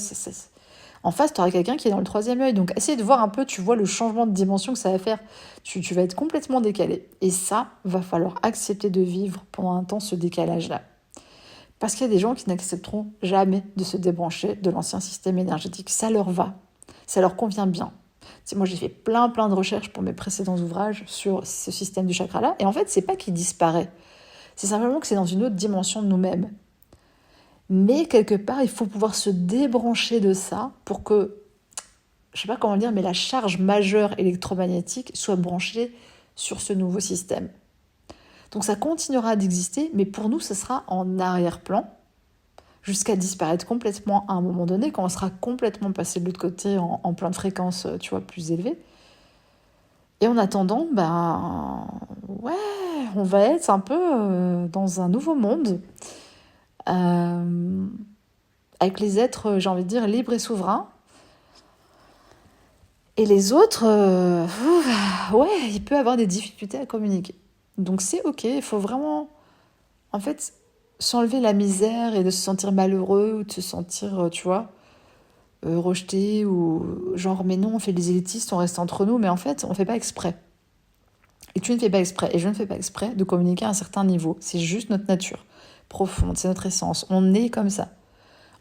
En face, tu auras quelqu'un qui est dans le troisième œil, donc essaye de voir un peu, tu vois, le changement de dimension que ça va faire. Tu vas être complètement décalé. Et ça, va falloir accepter de vivre pendant un temps ce décalage-là. Parce qu'il y a des gens qui n'accepteront jamais de se débrancher de l'ancien système énergétique. Ça leur va, ça leur convient bien. C'est moi, j'ai fait plein de recherches pour mes précédents ouvrages sur ce système du chakra-là, et en fait, c'est pas qu'il disparaît, c'est simplement que c'est dans une autre dimension de nous-mêmes. Mais quelque part, il faut pouvoir se débrancher de ça pour que, je sais pas comment dire, mais la charge majeure électromagnétique soit branchée sur ce nouveau système. Donc ça continuera d'exister, mais pour nous, ce sera en arrière-plan, jusqu'à disparaître complètement à un moment donné, quand on sera complètement passé de l'autre côté en plein de fréquences, tu vois, plus élevées. Et en attendant, ben, ouais, on va être un peu dans un nouveau monde, euh, avec les êtres, j'ai envie de dire, libres et souverains. Et les autres, ouais, il peut avoir des difficultés à communiquer. Donc c'est ok, il faut vraiment, en fait, s'enlever la misère et de se sentir malheureux ou de se sentir, tu vois, rejeté ou genre, mais non, on fait les élitistes, on reste entre nous, mais en fait, on fait pas exprès. Et tu ne fais pas exprès, et je ne fais pas exprès de communiquer à un certain niveau. C'est juste notre nature profonde, c'est notre essence. On est comme ça.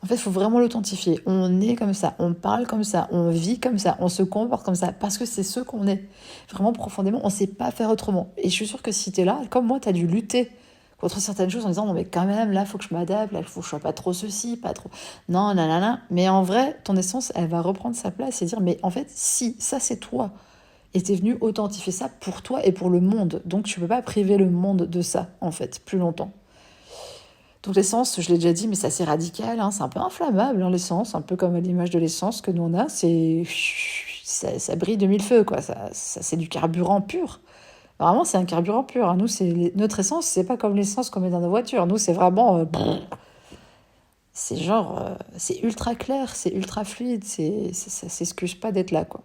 En fait, il faut vraiment l'authentifier. On est comme ça, on parle comme ça, on vit comme ça, on se comporte comme ça, parce que c'est ce qu'on est. Vraiment profondément, on ne sait pas faire autrement. Et je suis sûre que si tu es là, comme moi, tu as dû lutter contre certaines choses en disant non mais quand même, là, il faut que je m'adapte, là, il faut que je sois pas trop ceci, pas trop... Non, nanana. Mais en vrai, ton essence, elle va reprendre sa place et dire mais en fait, si, ça c'est toi. Et t'es venu authentifier ça pour toi et pour le monde. Donc tu peux pas priver le monde de ça, en fait, plus longtemps. Donc l'essence, je l'ai déjà dit, mais c'est assez radical, hein, c'est un peu inflammable, hein, l'essence, un peu comme l'image de l'essence que nous on a, ça brille de mille feux, quoi. C'est du carburant pur. Vraiment, c'est un carburant pur, hein. Nous, notre essence, c'est pas comme l'essence qu'on met dans nos voitures. Nous, c'est vraiment... c'est genre... c'est ultra clair, c'est ultra fluide, ça s'excuse pas d'être là, quoi.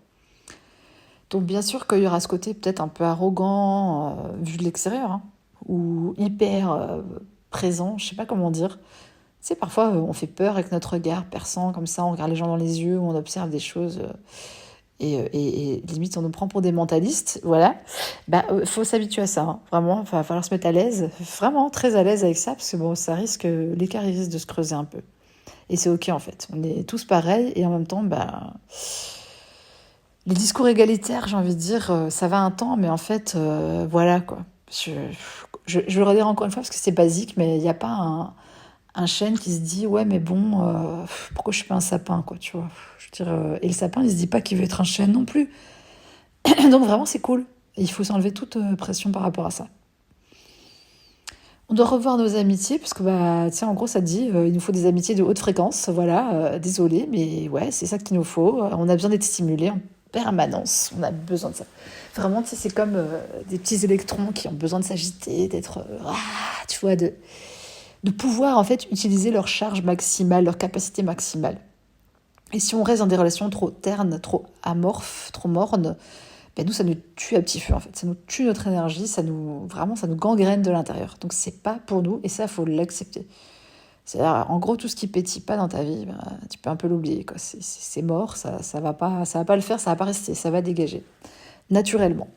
Donc bien sûr qu'il y aura ce côté peut-être un peu arrogant, vu de l'extérieur, hein, ou hyper présent, je sais pas comment dire. Tu sais, parfois on fait peur avec notre regard perçant, comme ça, on regarde les gens dans les yeux, on observe des choses, et limite on nous prend pour des mentalistes, voilà. Bah, faut s'habituer à ça, hein. Vraiment, il va falloir se mettre à l'aise, vraiment très à l'aise avec ça, parce que bon, l'écart il risque de se creuser un peu. Et c'est ok en fait, on est tous pareils, et en même temps, bah... Les discours égalitaires, j'ai envie de dire, ça va un temps, mais en fait, voilà quoi. Je le redire encore une fois parce que c'est basique, mais il n'y a pas un chêne qui se dit ouais, mais bon, pourquoi je suis pas un sapin, quoi, tu vois. Je veux dire, et le sapin, il se dit pas qu'il veut être un chêne non plus. Donc vraiment, c'est cool. Et il faut s'enlever toute pression par rapport à ça. On doit revoir nos amitiés, parce que, bah, tu sais, en gros, ça te dit, il nous faut des amitiés de haute fréquence, voilà, désolé, mais ouais, c'est ça qu'il nous faut. On a besoin d'être stimulés en permanence, on a besoin de ça. Vraiment, tu sais, c'est comme des petits électrons qui ont besoin de s'agiter, d'être, tu vois, de pouvoir, en fait, utiliser leur charge maximale, leur capacité maximale. Et si on reste dans des relations trop ternes, trop amorphes, trop mornes, ben nous, ça nous tue à petit feu, en fait. Ça nous tue notre énergie, vraiment, ça nous gangrène de l'intérieur. Donc, c'est pas pour nous, et ça, il faut l'accepter. C'est-à-dire, en gros, tout ce qui pétille pas dans ta vie, ben, tu peux un peu l'oublier, quoi. C'est mort, ça va pas le faire, ça va pas rester, ça va dégager, naturellement.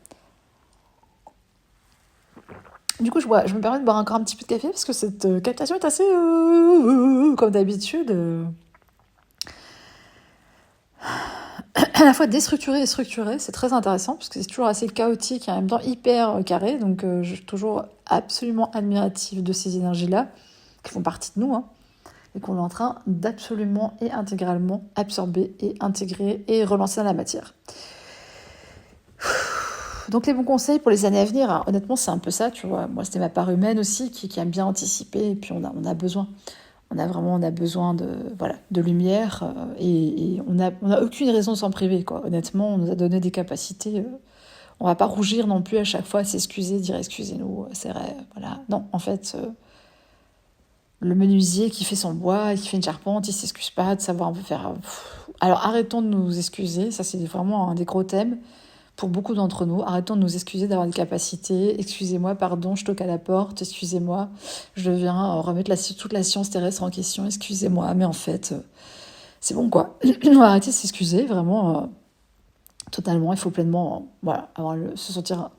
Du coup, je me permets de boire encore un petit peu de café parce que cette captation est assez, comme d'habitude, à la fois déstructurée et structurée. C'est très intéressant parce que c'est toujours assez chaotique et en même temps hyper carré. Donc, je suis toujours absolument admirative de ces énergies-là qui font partie de nous, hein, et qu'on est en train d'absolument et intégralement absorber et intégrer et relancer dans la matière. Donc les bons conseils pour les années à venir, hein, honnêtement c'est un peu ça, tu vois. Moi c'était ma part humaine aussi qui aime bien anticiper et puis on a besoin. On a besoin de lumière et on a aucune raison de s'en priver, quoi. Honnêtement, on nous a donné des capacités. On va pas rougir non plus à chaque fois, s'excuser, dire excusez-nous, c'est vrai, voilà. Non, en fait, le menuisier qui fait son bois, qui fait une charpente, il s'excuse pas de savoir un peu faire. Alors arrêtons de nous excuser, ça c'est vraiment un des gros thèmes pour beaucoup d'entre nous. Arrêtons de nous excuser d'avoir des capacités. Excusez-moi, pardon, je toque à la porte. Excusez-moi, je viens remettre toute la science terrestre en question. Excusez-moi, mais en fait, c'est bon quoi. On va arrêter de s'excuser, vraiment, totalement. Il faut pleinement se sentir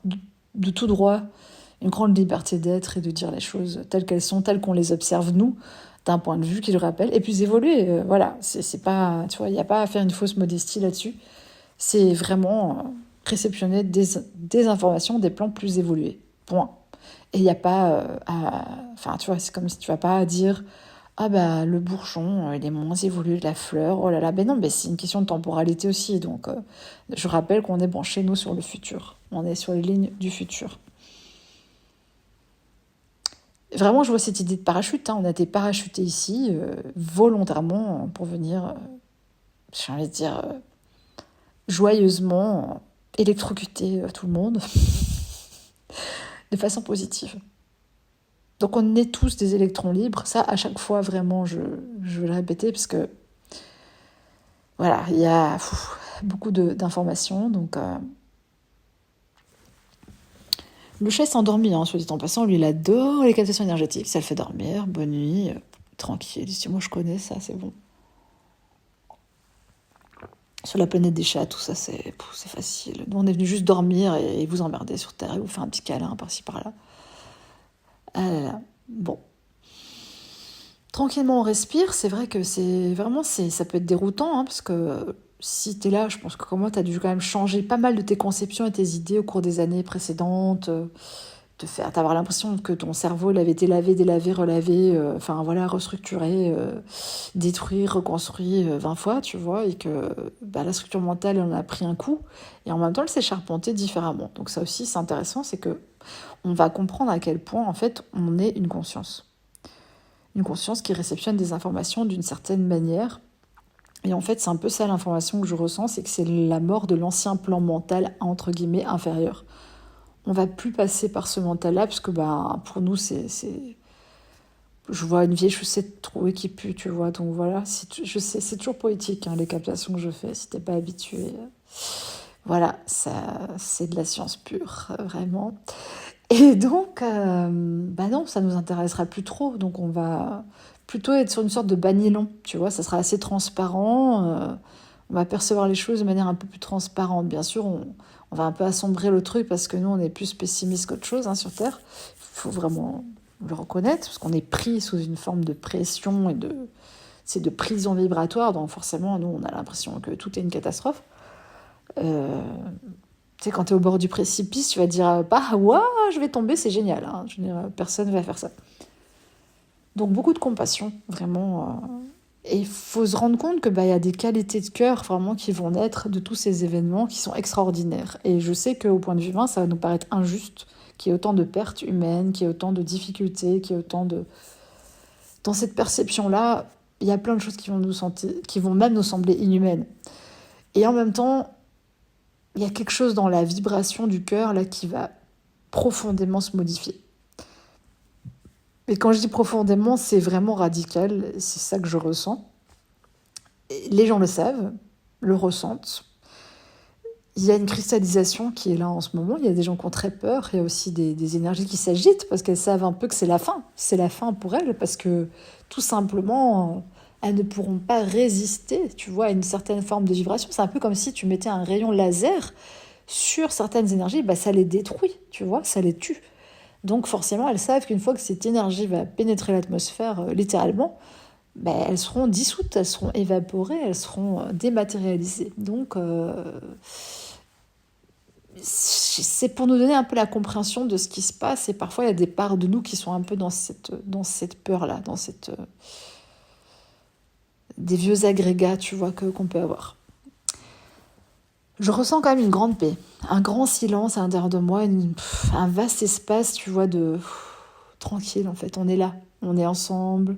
de tout droit, une grande liberté d'être et de dire les choses telles qu'elles sont, telles qu'on les observe nous, d'un point de vue qui le rappelle, et puis évoluer. Voilà, c'est pas, tu vois, il n'y a pas à faire une fausse modestie là-dessus. C'est vraiment réceptionner des informations, des plans plus évolués. Point. Et il n'y a pas Enfin, tu vois, c'est comme si tu vas pas dire « Ah bah, le bourgeon, il est moins évolué que la fleur. Oh là là. » Ben non, mais c'est une question de temporalité aussi. Donc, je rappelle qu'on est branché, nous, sur le futur. On est sur les lignes du futur. Vraiment, je vois cette idée de parachute. Hein. On a été parachutés ici, volontairement, pour venir, j'ai envie de dire, joyeusement électrocuter tout le monde de façon positive. Donc on est tous des électrons libres. Ça, à chaque fois, vraiment, je vais le répéter parce que voilà, il y a beaucoup d'informations. Donc le chat s'est endormi, hein, soit dit en passant. Lui, il adore les captations énergétiques. Ça le fait dormir. Bonne nuit, tranquille. Si moi je connais ça, c'est bon. Sur la planète des chats, tout ça, c'est facile. Nous, on est venu juste dormir et vous emmerder sur Terre et vous faire un petit câlin par-ci, par-là. Ah là là, bon. Tranquillement, on respire. C'est vrai que ça peut être déroutant, hein, parce que si t'es là, je pense que comme moi, t'as dû quand même changer pas mal de tes conceptions et tes idées au cours des années précédentes. T'avoir l'impression que ton cerveau il avait été lavé, délavé, relavé, restructuré, détruit, reconstruit 20 fois, tu vois, et que la structure mentale elle en a pris un coup, et en même temps elle s'est charpentée différemment. Donc ça aussi c'est intéressant, c'est que on va comprendre à quel point en fait on est une conscience qui réceptionne des informations d'une certaine manière. Et en fait c'est un peu ça l'information que je ressens, c'est que c'est la mort de l'ancien plan mental entre guillemets inférieur. On va plus passer par ce mental-là, parce que pour nous, je vois une vieille chaussette trouée qui pue, tu vois. Donc voilà, je sais, c'est toujours poétique, hein, les captations que je fais, si t'es pas habitué. Voilà, ça, c'est de la science pure, vraiment. Et donc, non, ça nous intéressera plus trop. Donc on va plutôt être sur une sorte de banilon, tu vois. Ça sera assez transparent. On va percevoir les choses de manière un peu plus transparente. Bien sûr, on va un peu assombrir le truc parce que nous, on est plus pessimiste qu'autre chose, hein, sur Terre. Il faut vraiment le reconnaître, parce qu'on est pris sous une forme de pression et de prison vibratoire. Donc forcément, nous, on a l'impression que tout est une catastrophe. Tu sais, quand tu es au bord du précipice, tu vas te dire « Waouh, je vais tomber, c'est génial. Hein. » Je veux dire, personne ne va faire ça. Donc beaucoup de compassion, vraiment. Et il faut se rendre compte que y a des qualités de cœur vraiment qui vont naître de tous ces événements qui sont extraordinaires. Et je sais qu'au point de vue humain, ça va nous paraître injuste qu'il y ait autant de pertes humaines, qu'il y ait autant de difficultés, qu'il y ait autant de... Dans cette perception-là, il y a plein de choses qui vont même nous sembler inhumaines. Et en même temps, il y a quelque chose dans la vibration du cœur là qui va profondément se modifier. Et quand je dis profondément, c'est vraiment radical, c'est ça que je ressens. Et les gens le savent, le ressentent. Il y a une cristallisation qui est là en ce moment, il y a des gens qui ont très peur, il y a aussi des énergies qui s'agitent parce qu'elles savent un peu que c'est la fin. C'est la fin pour elles parce que tout simplement, elles ne pourront pas résister, tu vois, à une certaine forme de vibration. C'est un peu comme si tu mettais un rayon laser sur certaines énergies, ça les détruit, tu vois, ça les tue. Donc forcément, elles savent qu'une fois que cette énergie va pénétrer l'atmosphère, littéralement, ben, elles seront dissoutes, elles seront évaporées, elles seront dématérialisées. Donc c'est pour nous donner un peu la compréhension de ce qui se passe. Et parfois, il y a des parts de nous qui sont un peu dans cette peur-là, des vieux agrégats, tu vois, qu'on peut avoir. Je ressens quand même une grande paix, un grand silence à l'intérieur de moi, un vaste espace, tu vois, tranquille en fait. On est là, on est ensemble.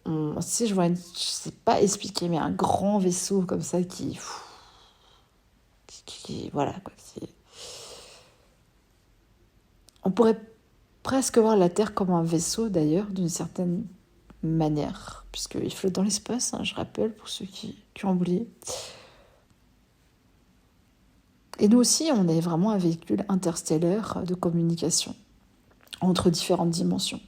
Tu sais, je sais pas expliquer, mais un grand vaisseau comme ça voilà quoi. On pourrait presque voir la Terre comme un vaisseau d'ailleurs, d'une certaine manière, puisqu'il flotte dans l'espace, hein, je rappelle pour ceux qui ont oublié. Et nous aussi, on est vraiment un véhicule interstellaire de communication entre différentes dimensions.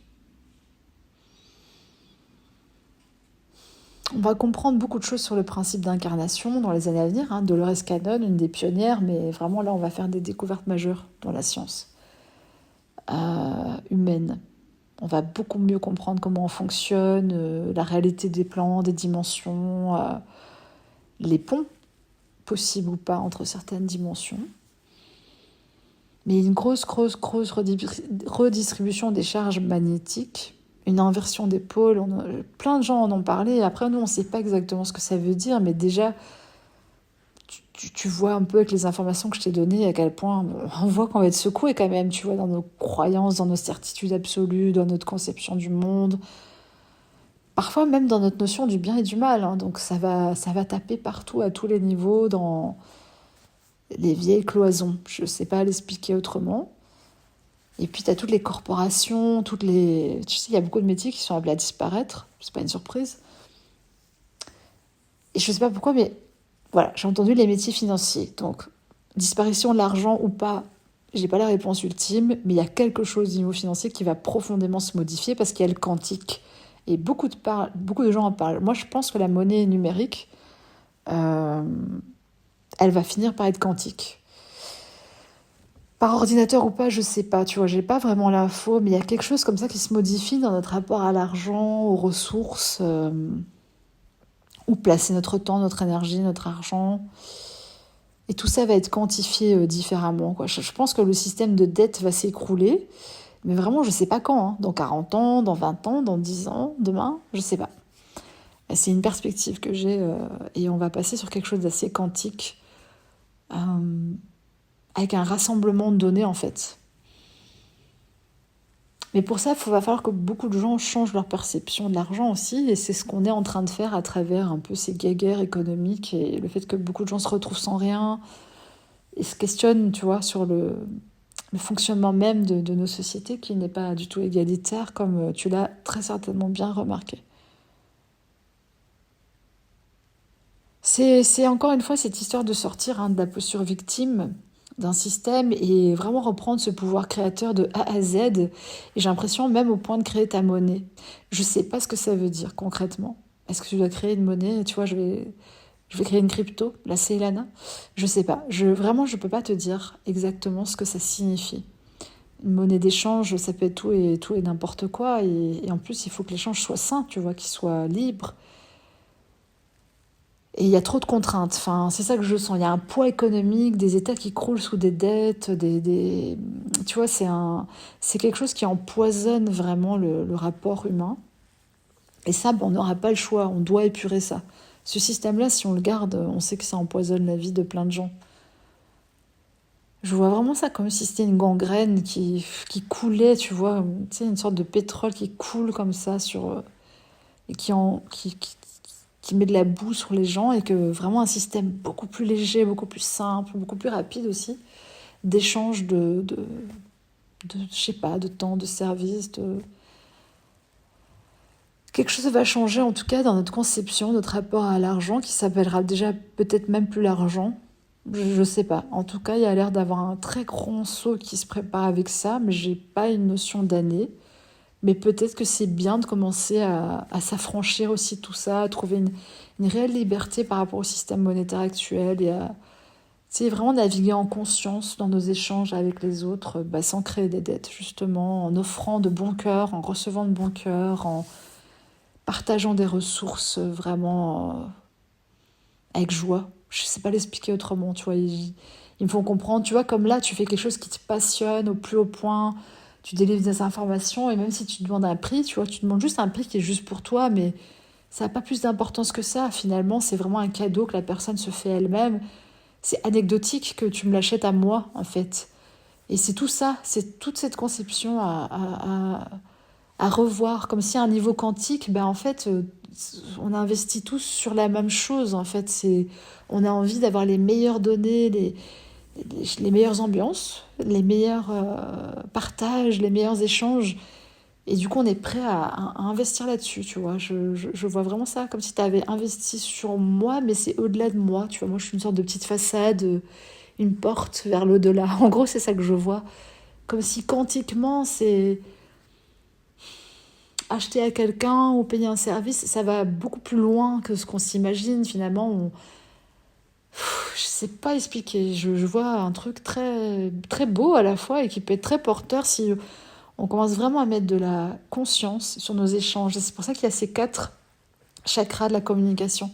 On va comprendre beaucoup de choses sur le principe d'incarnation dans les années à venir. Hein. Dolores Cannon, une des pionnières, mais vraiment là, on va faire des découvertes majeures dans la science humaine. On va beaucoup mieux comprendre comment on fonctionne, la réalité des plans, des dimensions, les ponts possibles ou pas entre certaines dimensions. Mais une grosse redistribution des charges magnétiques, une inversion des pôles. Plein de gens en ont parlé. Après, nous, on ne sait pas exactement ce que ça veut dire, mais déjà, tu vois un peu avec les informations que je t'ai données à quel point on voit qu'on va être secoué quand même, tu vois, dans nos croyances, dans nos certitudes absolues, dans notre conception du monde. Parfois même dans notre notion du bien et du mal. Hein. Donc ça va taper partout, à tous les niveaux, dans les vieilles cloisons. Je ne sais pas l'expliquer autrement. Et puis tu as toutes les corporations, tu sais, il y a beaucoup de métiers qui sont appelés à disparaître. C'est pas une surprise. Et je ne sais pas pourquoi, mais voilà, j'ai entendu les métiers financiers. Donc, disparition de l'argent ou pas, j'ai pas la réponse ultime, mais il y a quelque chose au niveau financier qui va profondément se modifier parce qu'il y a le quantique. Et beaucoup de gens en parlent. Moi, je pense que la monnaie numérique, elle va finir par être quantique. Par ordinateur ou pas, je sais pas, tu vois, j'ai pas vraiment l'info, mais il y a quelque chose comme ça qui se modifie dans notre rapport à l'argent, aux ressources, où placer notre temps, notre énergie, notre argent. Et tout ça va être quantifié différemment, quoi. Je pense que le système de dette va s'écrouler, mais vraiment, je sais pas quand, hein. Dans 40 ans, dans 20 ans, dans 10 ans, demain, je sais pas. C'est une perspective que j'ai, et on va passer sur quelque chose d'assez quantique, avec un rassemblement de données, en fait. Mais pour ça, va falloir que beaucoup de gens changent leur perception de l'argent aussi, et c'est ce qu'on est en train de faire à travers un peu ces guéguerres économiques et le fait que beaucoup de gens se retrouvent sans rien et se questionnent, tu vois, sur le fonctionnement même de nos sociétés qui n'est pas du tout égalitaire, comme tu l'as très certainement bien remarqué. C'est encore une fois cette histoire de sortir de la posture victime d'un système et vraiment reprendre ce pouvoir créateur de A à Z. Et j'ai l'impression même au point de créer ta monnaie. Je sais pas ce que ça veut dire concrètement. Est-ce que tu dois créer une monnaie? Tu vois, je vais créer une crypto, la Célana. Je sais pas. Vraiment, je peux pas te dire exactement ce que ça signifie. Une monnaie d'échange, ça peut être tout et n'importe quoi. Et en plus, il faut que l'échange soit sain, tu vois, qu'il soit libre. Et il y a trop de contraintes. Enfin, c'est ça que je sens. Il y a un poids économique, des États qui croulent sous des dettes, tu vois, c'est quelque chose qui empoisonne vraiment le rapport humain. Et ça, on n'aura pas le choix. On doit épurer ça. Ce système-là, si on le garde, on sait que ça empoisonne la vie de plein de gens. Je vois vraiment ça comme si c'était une gangrène qui coulait, tu vois, tu sais, une sorte de pétrole qui coule comme ça et qui met de la boue sur les gens, et que vraiment un système beaucoup plus léger, beaucoup plus simple, beaucoup plus rapide aussi, d'échange de je sais pas, de temps, de service, quelque chose va changer en tout cas dans notre conception, notre rapport à l'argent, qui s'appellera déjà peut-être même plus l'argent. Je sais pas. En tout cas, il y a l'air d'avoir un très grand saut qui se prépare avec ça, mais j'ai pas une notion d'année. Mais peut-être que c'est bien de commencer à s'affranchir aussi de tout ça, à trouver une réelle liberté par rapport au système monétaire actuel et C'est vraiment naviguer en conscience dans nos échanges avec les autres, sans créer des dettes, justement, en offrant de bon cœur, en recevant de bon cœur, en partageant des ressources vraiment avec joie. Je sais pas l'expliquer autrement, tu vois. Ils me font comprendre, tu vois, comme là, tu fais quelque chose qui te passionne au plus haut point, tu délivres des informations, et même si tu demandes un prix, tu vois, tu demandes juste un prix qui est juste pour toi, mais ça n'a pas plus d'importance que ça. Finalement, c'est vraiment un cadeau que la personne se fait elle-même. C'est anecdotique que tu me l'achètes à moi, en fait. Et c'est tout ça, c'est toute cette conception à revoir, comme si à un niveau quantique, en fait, on investit tous sur la même chose, en fait. On a envie d'avoir les meilleures données, les meilleures ambiances, les meilleurs partages, les meilleurs échanges. Et du coup, on est prêt à investir là-dessus, tu vois. Je vois vraiment ça, comme si tu avais investi sur moi, mais c'est au-delà de moi, tu vois. Moi, je suis une sorte de petite façade, une porte vers l'au-delà. En gros, c'est ça que je vois. Comme si quantiquement, c'est acheter à quelqu'un ou payer un service, ça va beaucoup plus loin que ce qu'on s'imagine. Finalement, je sais pas expliquer. Je vois un truc très, très beau à la fois et qui peut être très porteur si on commence vraiment à mettre de la conscience sur nos échanges. Et c'est pour ça qu'il y a ces 4 chakras de la communication.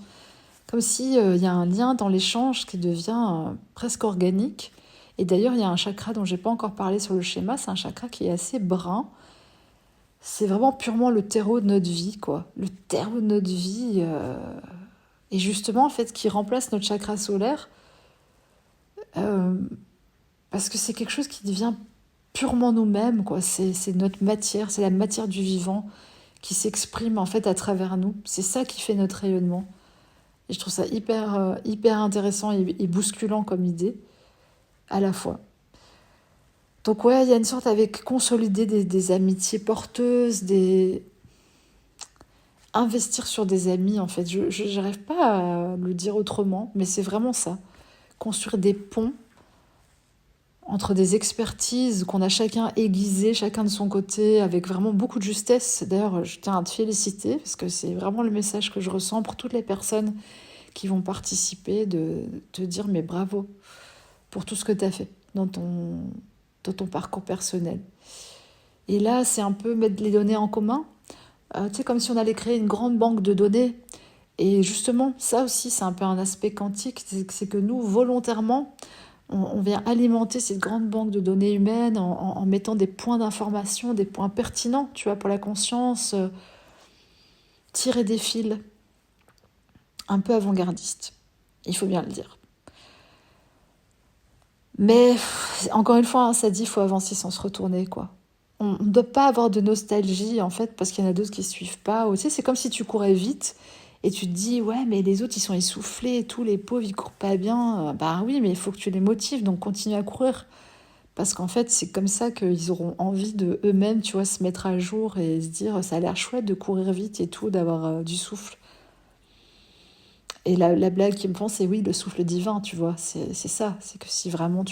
Comme si il y a un lien dans l'échange qui devient presque organique. Et d'ailleurs, il y a un chakra dont j'ai pas encore parlé sur le schéma, c'est un chakra qui est assez brun. C'est vraiment purement le terreau de notre vie, quoi. Le terreau de notre vie. Et justement, en fait, qui remplace notre chakra solaire. euh, Parce que c'est quelque chose qui devient purement nous-mêmes, quoi. C'est notre matière, c'est la matière du vivant qui s'exprime en fait à travers nous. C'est ça qui fait notre rayonnement. Et je trouve ça hyper intéressant et bousculant comme idée, à la fois. Donc ouais, il y a une sorte avec consolider des amitiés porteuses, investir sur des amis, en fait. Je n'arrive pas à le dire autrement, mais c'est vraiment ça. Construire des ponts entre des expertises qu'on a chacun aiguisées, chacun de son côté, avec vraiment beaucoup de justesse. D'ailleurs, je tiens à te féliciter, parce que c'est vraiment le message que je ressens pour toutes les personnes qui vont participer, de te dire mais bravo pour tout ce que tu as fait dans ton parcours personnel. Et là, c'est un peu mettre les données en commun. Tu sais, comme si on allait créer une grande banque de données. Et justement, ça aussi, c'est un peu un aspect quantique. C'est que nous, volontairement, on vient alimenter cette grande banque de données humaines en mettant des points d'information, des points pertinents, tu vois, pour la conscience, tirer des fils, un peu avant-gardiste. Il faut bien le dire. Mais encore une fois, hein, ça dit qu'il faut avancer sans se retourner, quoi. On ne doit pas avoir de nostalgie, en fait, parce qu'il y en a d'autres qui ne suivent pas. Ou, tu sais, c'est comme si tu courais vite et tu te dis, ouais, mais les autres, ils sont essoufflés, tous les pauvres, ils courent pas bien. Bah oui, mais il faut que tu les motives, donc continue à courir. Parce qu'en fait, c'est comme ça qu'ils auront envie de eux-mêmes, tu vois, se mettre à jour et se dire, ça a l'air chouette de courir vite et tout, d'avoir du souffle. Et la blague qui me font, c'est oui, le souffle divin, tu vois, c'est ça. C'est que si vraiment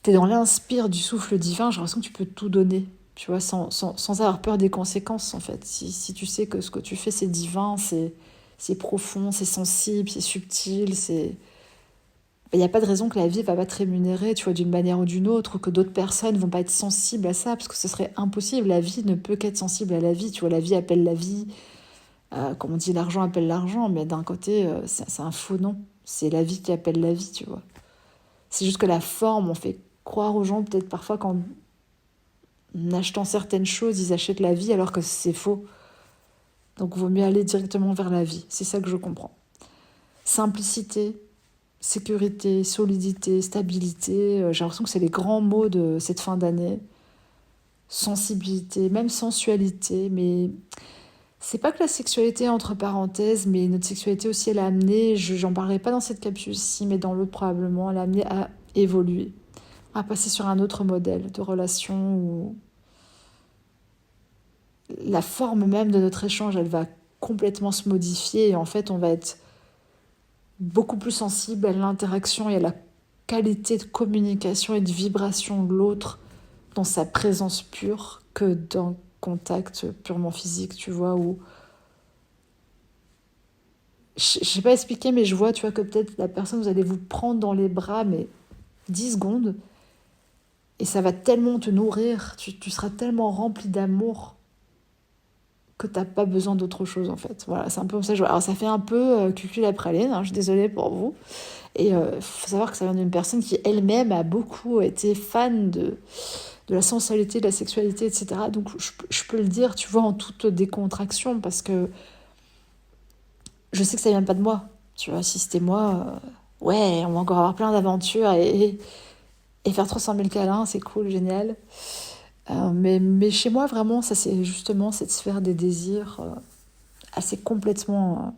t'es dans l'inspire du souffle divin, j'ai l'impression que tu peux tout donner, tu vois, sans avoir peur des conséquences, en fait. Si tu sais que ce que tu fais, c'est divin, c'est profond, c'est sensible, c'est subtil, c'est... Il n'y a pas de raison que la vie ne va pas te rémunérer, tu vois, d'une manière ou d'une autre, ou que d'autres personnes ne vont pas être sensibles à ça, parce que ce serait impossible. La vie ne peut qu'être sensible à la vie, tu vois, la vie appelle la vie. Comme on dit, l'argent appelle l'argent, mais d'un côté, c'est un faux nom. C'est la vie qui appelle la vie, tu vois. C'est juste que la forme, on fait croire aux gens, peut-être parfois qu'en achetant certaines choses, ils achètent la vie, alors que c'est faux. Donc, il vaut mieux aller directement vers la vie. C'est ça que je comprends. Simplicité, sécurité, solidité, stabilité. J'ai l'impression que c'est les grands mots de cette fin d'année. Sensibilité, même sensualité, mais c'est pas que la sexualité entre parenthèses, mais notre sexualité aussi, elle a amené, j'en parlerai pas dans cette capsule-ci, mais dans l'autre probablement, elle a amené à évoluer, à passer sur un autre modèle de relation où la forme même de notre échange, elle va complètement se modifier et en fait, on va être beaucoup plus sensible à l'interaction et à la qualité de communication et de vibration de l'autre dans sa présence pure que d'un contact purement physique, tu vois, où Je sais pas expliquer, mais je vois, tu vois, que peut-être la personne, vous allez vous prendre dans les bras, mais 10 secondes, et ça va tellement te nourrir, tu seras tellement rempli d'amour que t'as pas besoin d'autre chose, en fait. Voilà, c'est un peu comme ça. Alors, ça fait un peu cucul la praline, hein, je suis désolée pour vous. Et faut savoir que ça vient d'une personne qui elle-même a beaucoup été fan de la sensualité, de la sexualité, etc. Donc je peux le dire, tu vois, en toute décontraction, parce que je sais que ça vient pas de moi. Tu vois, si c'était moi, ouais, on va encore avoir plein d'aventures et faire 300 000 câlins, c'est cool, génial. Mais chez moi, vraiment, ça c'est justement cette sphère des désirs assez complètement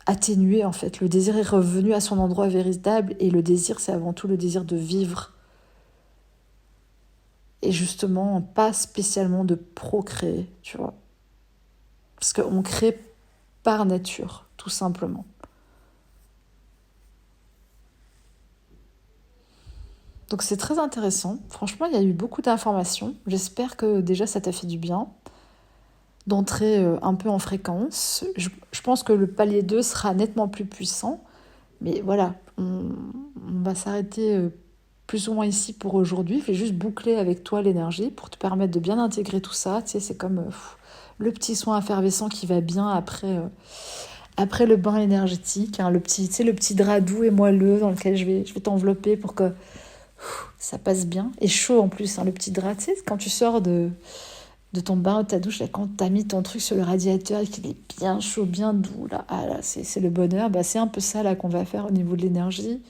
atténuée, en fait. Le désir est revenu à son endroit véritable, et le désir, c'est avant tout le désir de vivre. Et justement, pas spécialement de procréer, tu vois. Parce qu'on crée par nature, tout simplement. Donc c'est très intéressant. Franchement, il y a eu beaucoup d'informations. J'espère que déjà ça t'a fait du bien d'entrer un peu en fréquence. Je pense que le palier 2 sera nettement plus puissant. Mais voilà, on va s'arrêter plus ou moins ici pour aujourd'hui. Je vais juste boucler avec toi l'énergie pour te permettre de bien intégrer tout ça. Tu sais, c'est comme le petit soin effervescent qui va bien après le bain énergétique. Hein, tu sais, le petit drap doux et moelleux dans lequel je vais t'envelopper pour que ça passe bien. Et chaud en plus, hein, le petit drap. Tu sais, quand tu sors de ton bain ou de ta douche, là, quand t'as mis ton truc sur le radiateur et qu'il est bien chaud, bien doux, là, ah, là c'est le bonheur. Bah, c'est un peu ça là qu'on va faire au niveau de l'énergie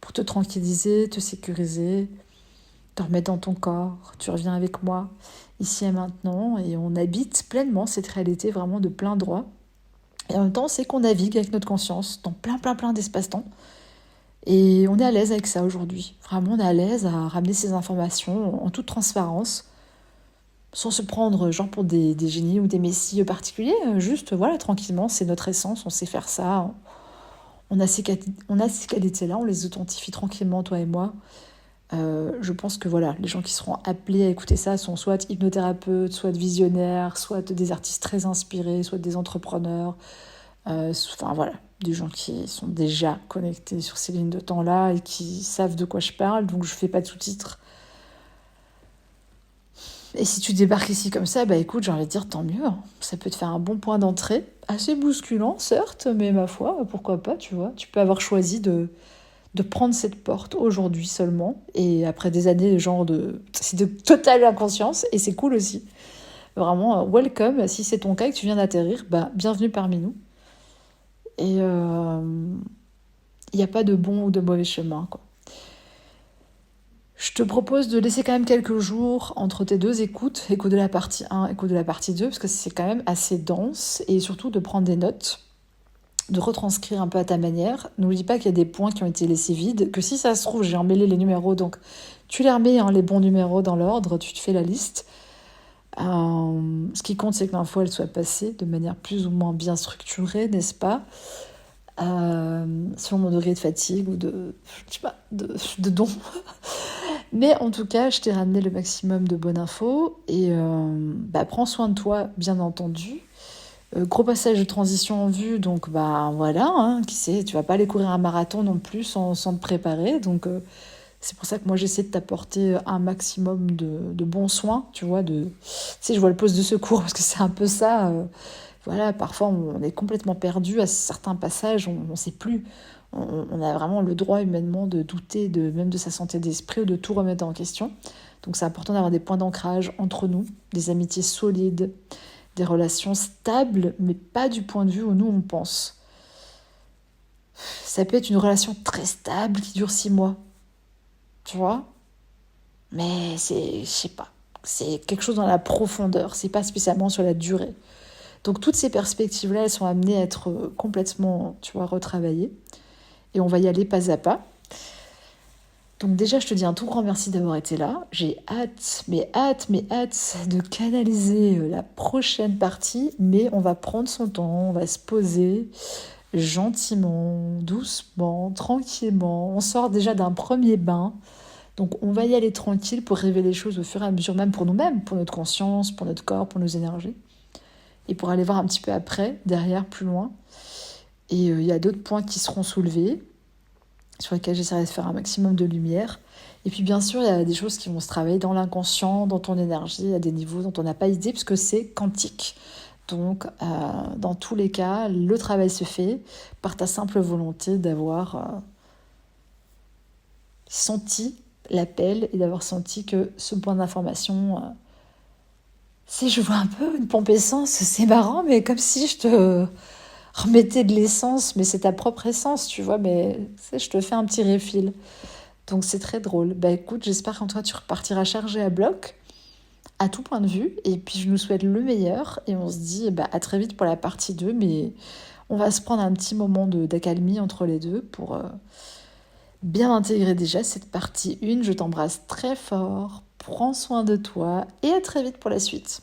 pour te tranquilliser, te sécuriser, te remettre dans ton corps. Tu reviens avec moi ici et maintenant et on habite pleinement cette réalité vraiment de plein droit. Et en même temps, c'est qu'on navigue avec notre conscience dans plein d'espace-temps. Et on est à l'aise avec ça aujourd'hui. Vraiment, on est à l'aise à ramener ces informations en toute transparence, sans se prendre genre pour des génies ou des messies particuliers. Juste, voilà, tranquillement, c'est notre essence, on sait faire ça. On a ces qualités-là, on les authentifie tranquillement, toi et moi. Je pense que voilà, les gens qui seront appelés à écouter ça sont soit hypnothérapeutes, soit visionnaires, soit des artistes très inspirés, soit des entrepreneurs. Enfin voilà, des gens qui sont déjà connectés sur ces lignes de temps-là et qui savent de quoi je parle, donc je fais pas de sous-titres. Et si tu débarques ici comme ça, bah écoute, j'ai envie de dire tant mieux, hein. Ça peut te faire un bon point d'entrée, assez bousculant certes, mais ma foi, pourquoi pas, tu vois. Tu peux avoir choisi de prendre cette porte aujourd'hui seulement, et après des années genre c'est de totale inconscience, et c'est cool aussi. Vraiment, welcome, si c'est ton cas et que tu viens d'atterrir, bah bienvenue parmi nous. Et il n'y a pas de bon ou de mauvais chemin, quoi. Je te propose de laisser quand même quelques jours entre tes deux écoutes, écoute de la partie 1, écoute de la partie 2, parce que c'est quand même assez dense, et surtout de prendre des notes, de retranscrire un peu à ta manière. N'oublie pas qu'il y a des points qui ont été laissés vides, que si ça se trouve, j'ai emmêlé les numéros, donc tu les remets, hein, les bons numéros dans l'ordre, tu te fais la liste. Ce qui compte, c'est que l'info, elle soit passée de manière plus ou moins bien structurée, n'est-ce pas, selon mon degré de fatigue ou je sais pas, de don. Mais en tout cas, je t'ai ramené le maximum de bonnes infos et bah, prends soin de toi, bien entendu. Gros passage de transition en vue, donc bah voilà, hein, qui sait, tu vas pas aller courir un marathon non plus sans te préparer, donc c'est pour ça que moi j'essaie de t'apporter un maximum de bons soins, tu vois, tu sais, je vois le poste de secours parce que c'est un peu ça, voilà, parfois on est complètement perdu à certains passages, on sait plus, on a vraiment le droit humainement de douter même de sa santé d'esprit ou de tout remettre en question, donc c'est important d'avoir des points d'ancrage entre nous, des amitiés solides, des relations stables, mais pas du point de vue où nous on pense. Ça peut être une relation très stable qui dure 6 mois, tu vois, mais je sais pas, c'est quelque chose dans la profondeur, c'est pas spécialement sur la durée. Donc toutes ces perspectives-là, elles sont amenées à être complètement, tu vois, retravaillées, et on va y aller pas à pas. Donc déjà, je te dis un tout grand merci d'avoir été là. J'ai hâte de canaliser la prochaine partie, mais on va prendre son temps, on va se poser gentiment, doucement, tranquillement. On sort déjà d'un premier bain, donc on va y aller tranquille pour révéler les choses au fur et à mesure, même pour nous-mêmes, pour notre conscience, pour notre corps, pour nos énergies. et pour aller voir un petit peu après, derrière, plus loin. Et il y a d'autres points qui seront soulevés, sur lesquels j'essaierai de faire un maximum de lumière. Et puis bien sûr, il y a des choses qui vont se travailler dans l'inconscient, dans ton énergie, à des niveaux dont on n'a pas idée, puisque c'est quantique. Donc, dans tous les cas, le travail se fait par ta simple volonté d'avoir senti l'appel et d'avoir senti que ce point d'information, c'est, je vois un peu une pompe essence, c'est marrant, mais comme si je te remettais de l'essence, mais c'est ta propre essence, tu vois, mais je te fais un petit refill. Donc c'est très drôle. Bah écoute, j'espère qu'en toi tu repartiras chargé à bloc, à tout point de vue, et puis je nous souhaite le meilleur, et on se dit à très vite pour la partie 2, mais on va se prendre un petit moment d'accalmie entre les deux pour bien intégrer déjà cette partie 1. Je t'embrasse très fort, prends soin de toi, et à très vite pour la suite.